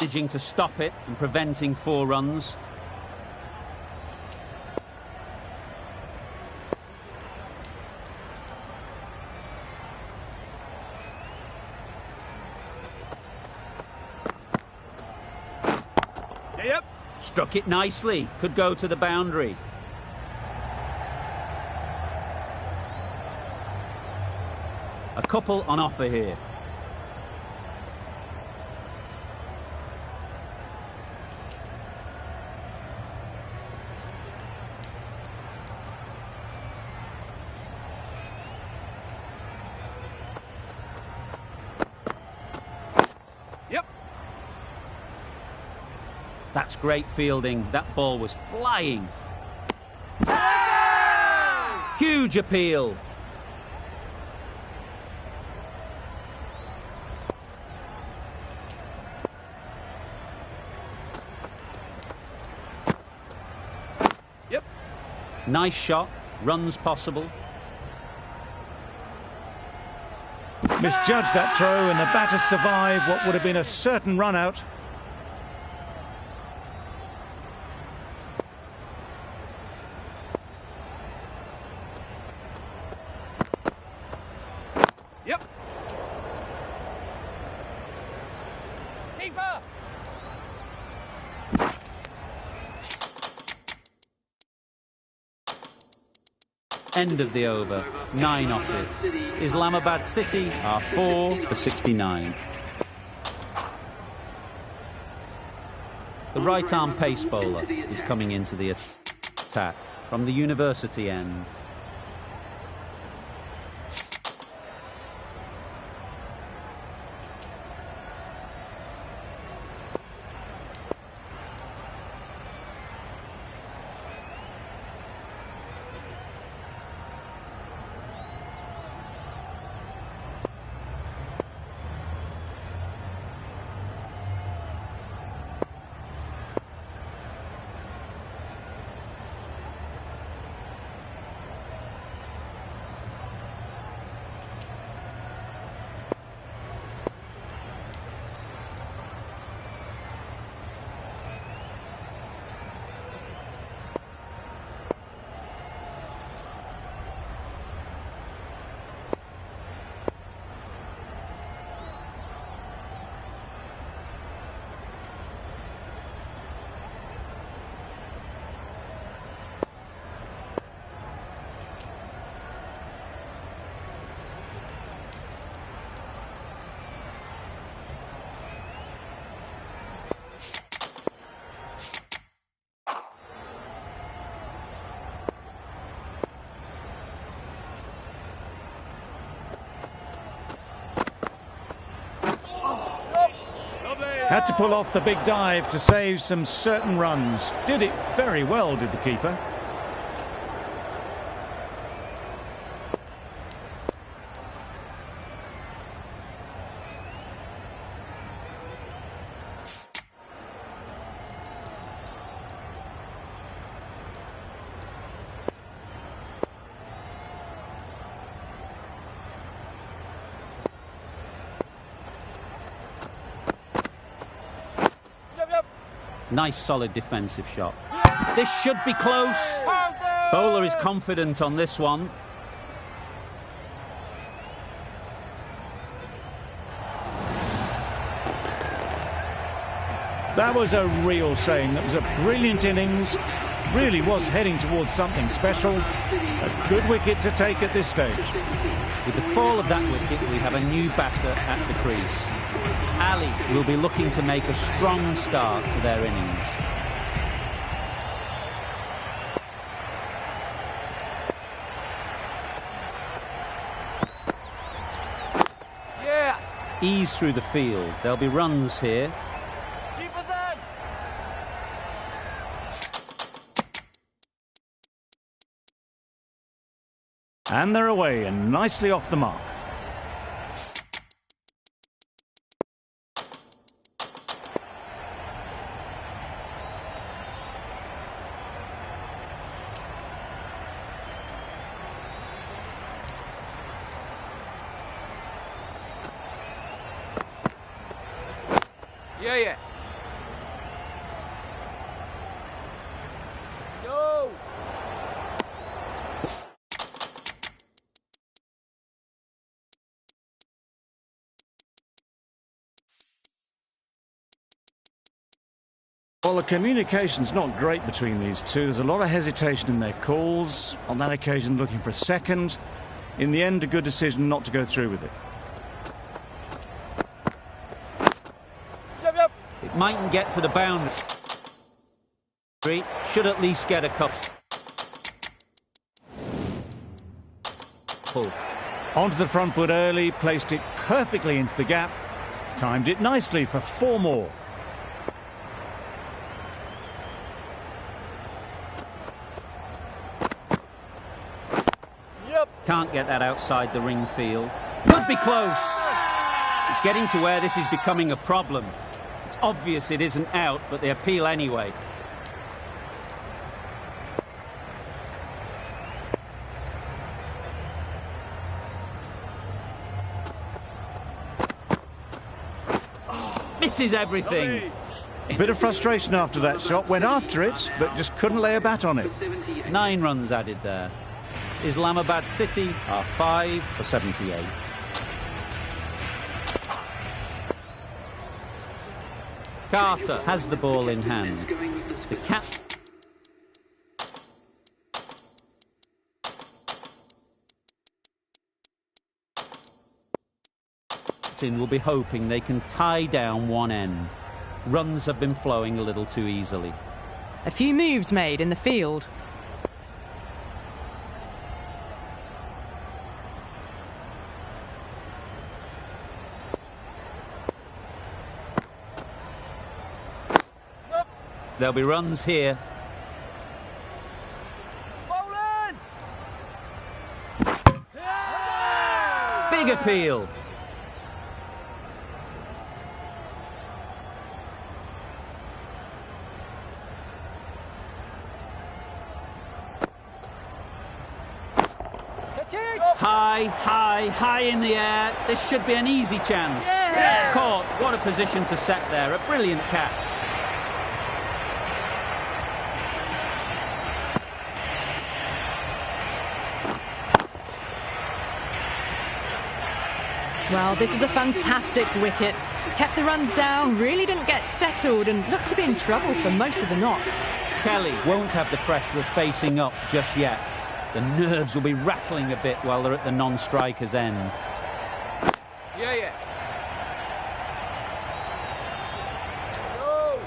Managing to stop it and preventing 4 runs. Yep. Struck it nicely. Could go to the boundary. A couple on offer here. That's great fielding. That ball was flying. Huge appeal. Yep. Nice shot. Runs possible. Misjudged that throw, and the batter survived what would have been a certain run out. Yep. Keeper. End of the over. 9 off it. Islamabad City are 4 for 69. The right-arm pace bowler is coming into the attack from the university end. Had to pull off the big dive to save some certain runs. Did it very well, did the keeper. Nice solid defensive shot. This should be close. Bowler is confident on this one. That was a real shame. That was a brilliant innings. Really was heading towards something special. A good wicket to take at this stage. With the fall of that wicket, we have a new batter at the crease. Ali will be looking to make a strong start to their innings. Yeah. Ease through the field. There'll be runs here. Keep us on. And they're away and nicely off the mark. Yeah. Go. Well, the communication's not great between these two. There's a lot of hesitation in their calls. On that occasion, looking for a second. In the end, a good decision not to go through with it. Yep. It mightn't get to the boundary. Should at least get a couple. Pull. Onto the front foot early, placed it perfectly into the gap. Timed it nicely for 4 more. Can't get that outside the ring field. Could be close. It's getting to where this is becoming a problem. It's obvious it isn't out, but they appeal anyway. Misses everything. A bit of frustration after that shot. Went after it, but just couldn't lay a bat on it. 9 runs added there. Islamabad City are 5 for 78. Carter has the ball in hand. The captain will be hoping they can tie down one end. Runs have been flowing a little too easily. A few moves made in the field. There'll be runs here. Bowlers! Big appeal. High in the air. This should be an easy chance. Yeah. Caught. What a position to set there. A brilliant catch. Well, this is a fantastic wicket. Kept the runs down, really didn't get settled and looked to be in trouble for most of the knock. Kelly won't have the pressure of facing up just yet. The nerves will be rattling a bit while they're at the non-striker's end. Yeah. Go.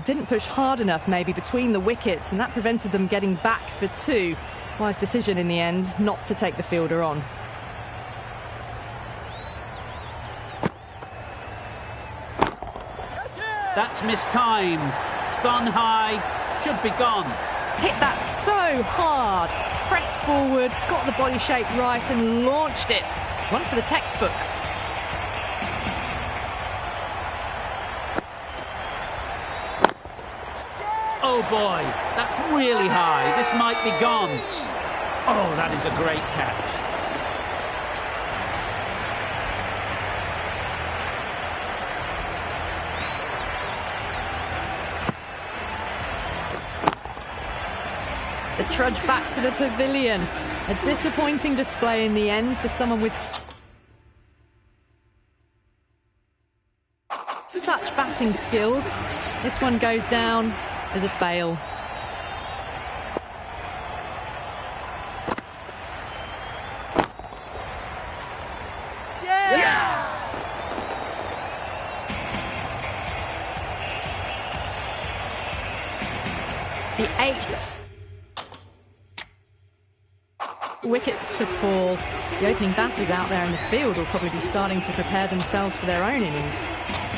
Didn't push hard enough maybe between the wickets, and that prevented them getting back for 2. Wise decision in the end not to take the fielder on. That's mistimed. It's gone high. Should be gone. Hit that so hard. Pressed forward, got the body shape right and launched it. One for the textbook. Oh boy, that's really high. This might be gone. Oh, that is a great catch. The trudge back to the pavilion. A disappointing display in the end for someone with such batting skills. This one goes down as a fail. The 8th wicket to fall. The opening batters out there in the field will probably be starting to prepare themselves for their own innings.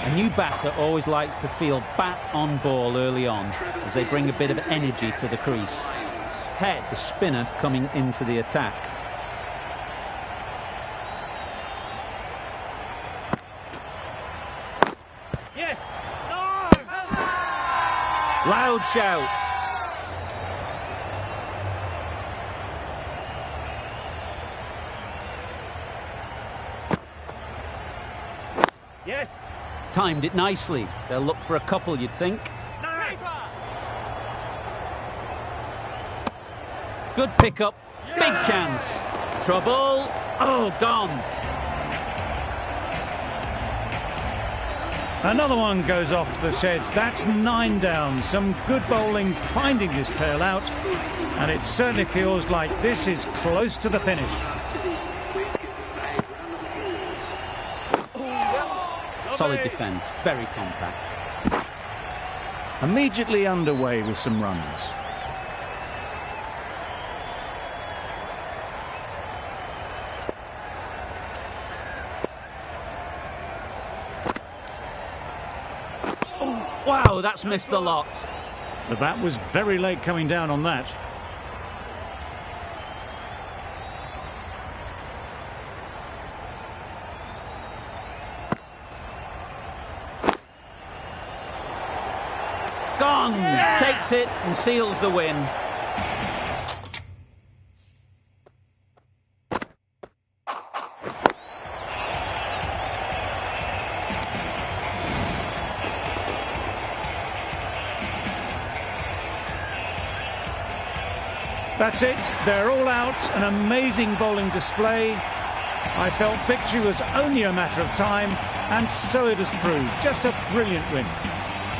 A new batter always likes to feel bat on ball early on as they bring a bit of energy to the crease. Head, the spinner, coming into the attack. Yes! No! Loud shout. Yes! Timed it nicely. They'll look for a couple, you'd think. No! Good pickup. Big chance. Trouble. Oh, gone. Another one goes off to the sheds. That's 9 down. Some good bowling finding this tail out. And it certainly feels like this is close to the finish. Solid defence. Very compact. Immediately underway with some runs. Wow, that's missed a lot. The bat was very late coming down on that. Gone. Takes it and seals the win. That's it. They're all out. An amazing bowling display. I felt victory was only a matter of time, and so it has proved. Just a brilliant win.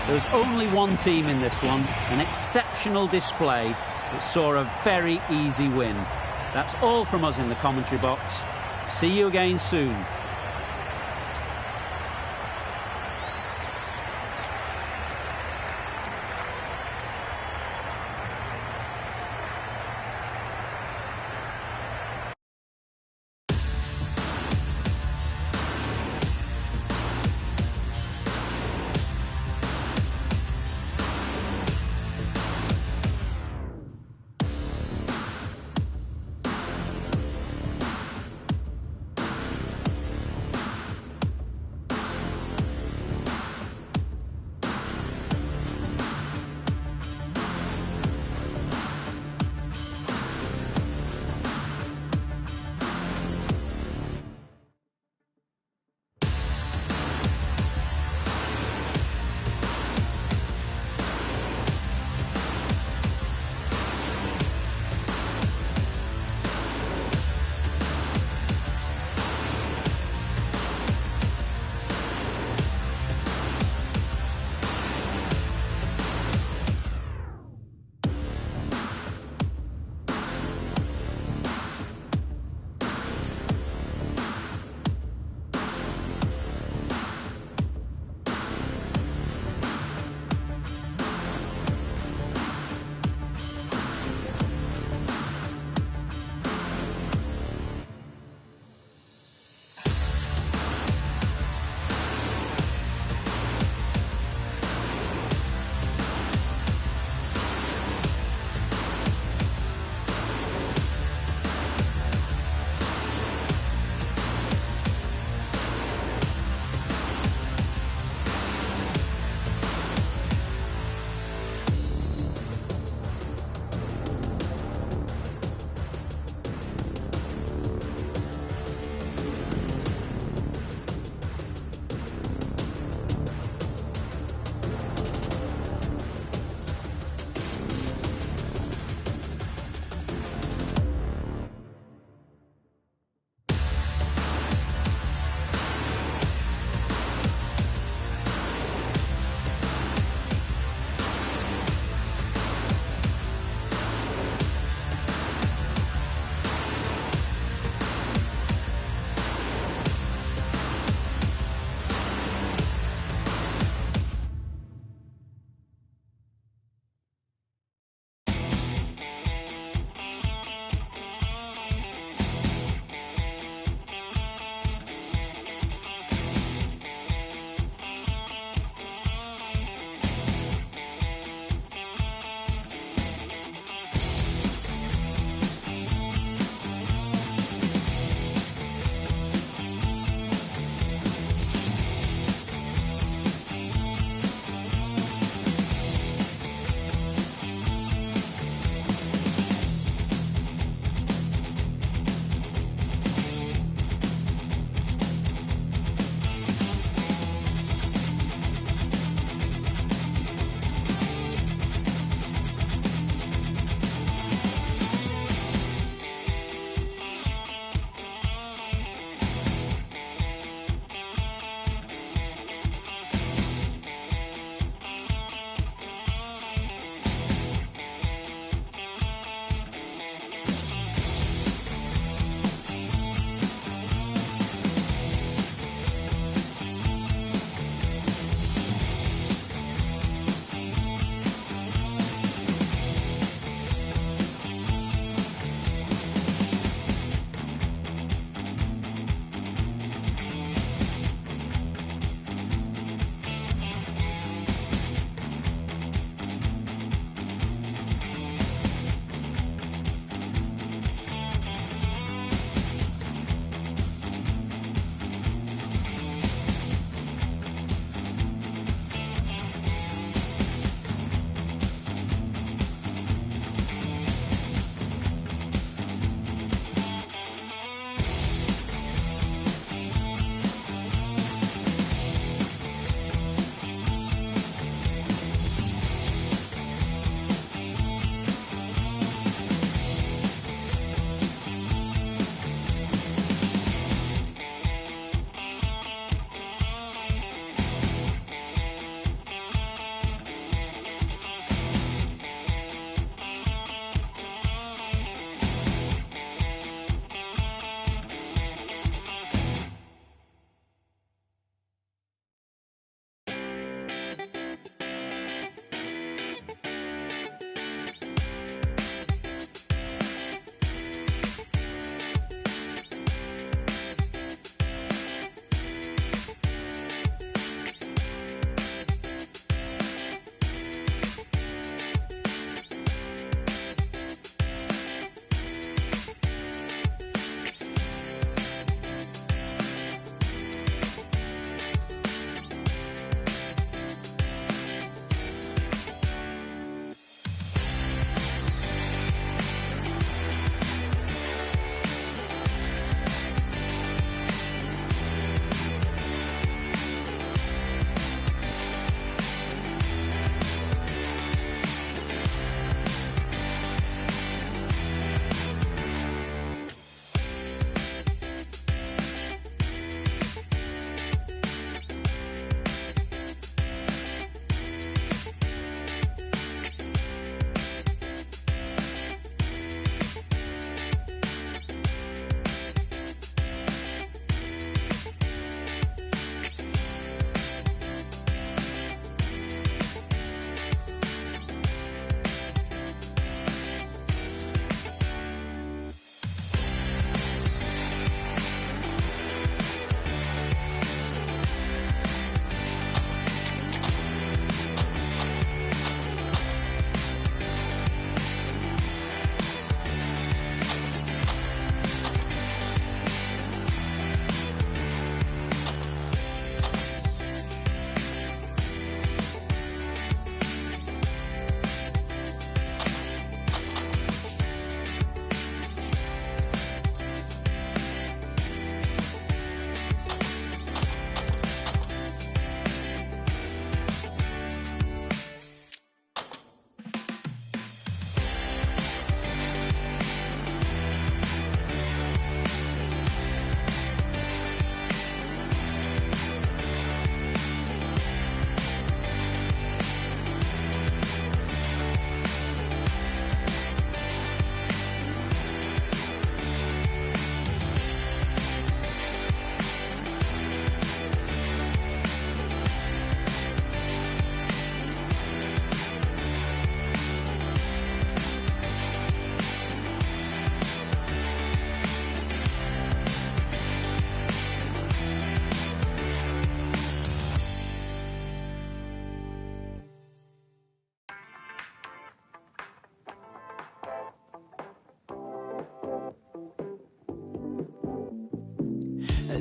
There's only one team in this one, an exceptional display that saw a very easy win. That's all from us in the commentary box. See you again soon.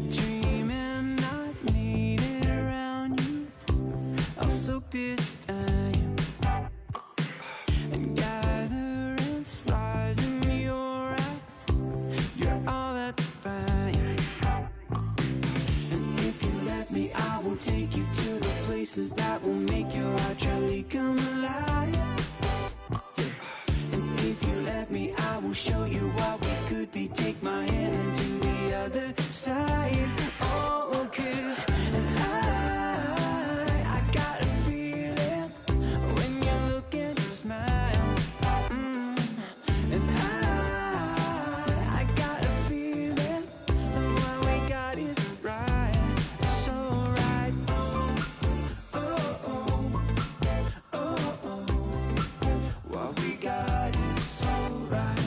dreaming I've made it around you. I'll soak this time and gathering stars in your eyes. You're all that fine. And if you let me, I will take you to the places that will make your heart truly come alive. And if you let me, I will show you what we could be. Take my hand to the other side. Oh, 'cause I got a feeling when you look and smile. And I got a feeling what we got is right, so right. Oh, what we got is so right.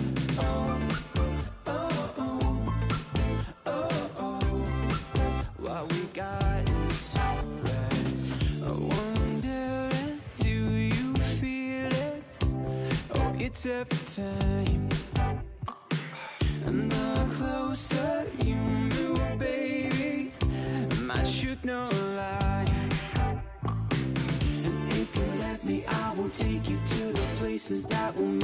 What we got is so right. I wonder, do you feel it? Oh, it's every time. And the closer you move, baby, my truth no lie. And if you let me, I will take you to the places that will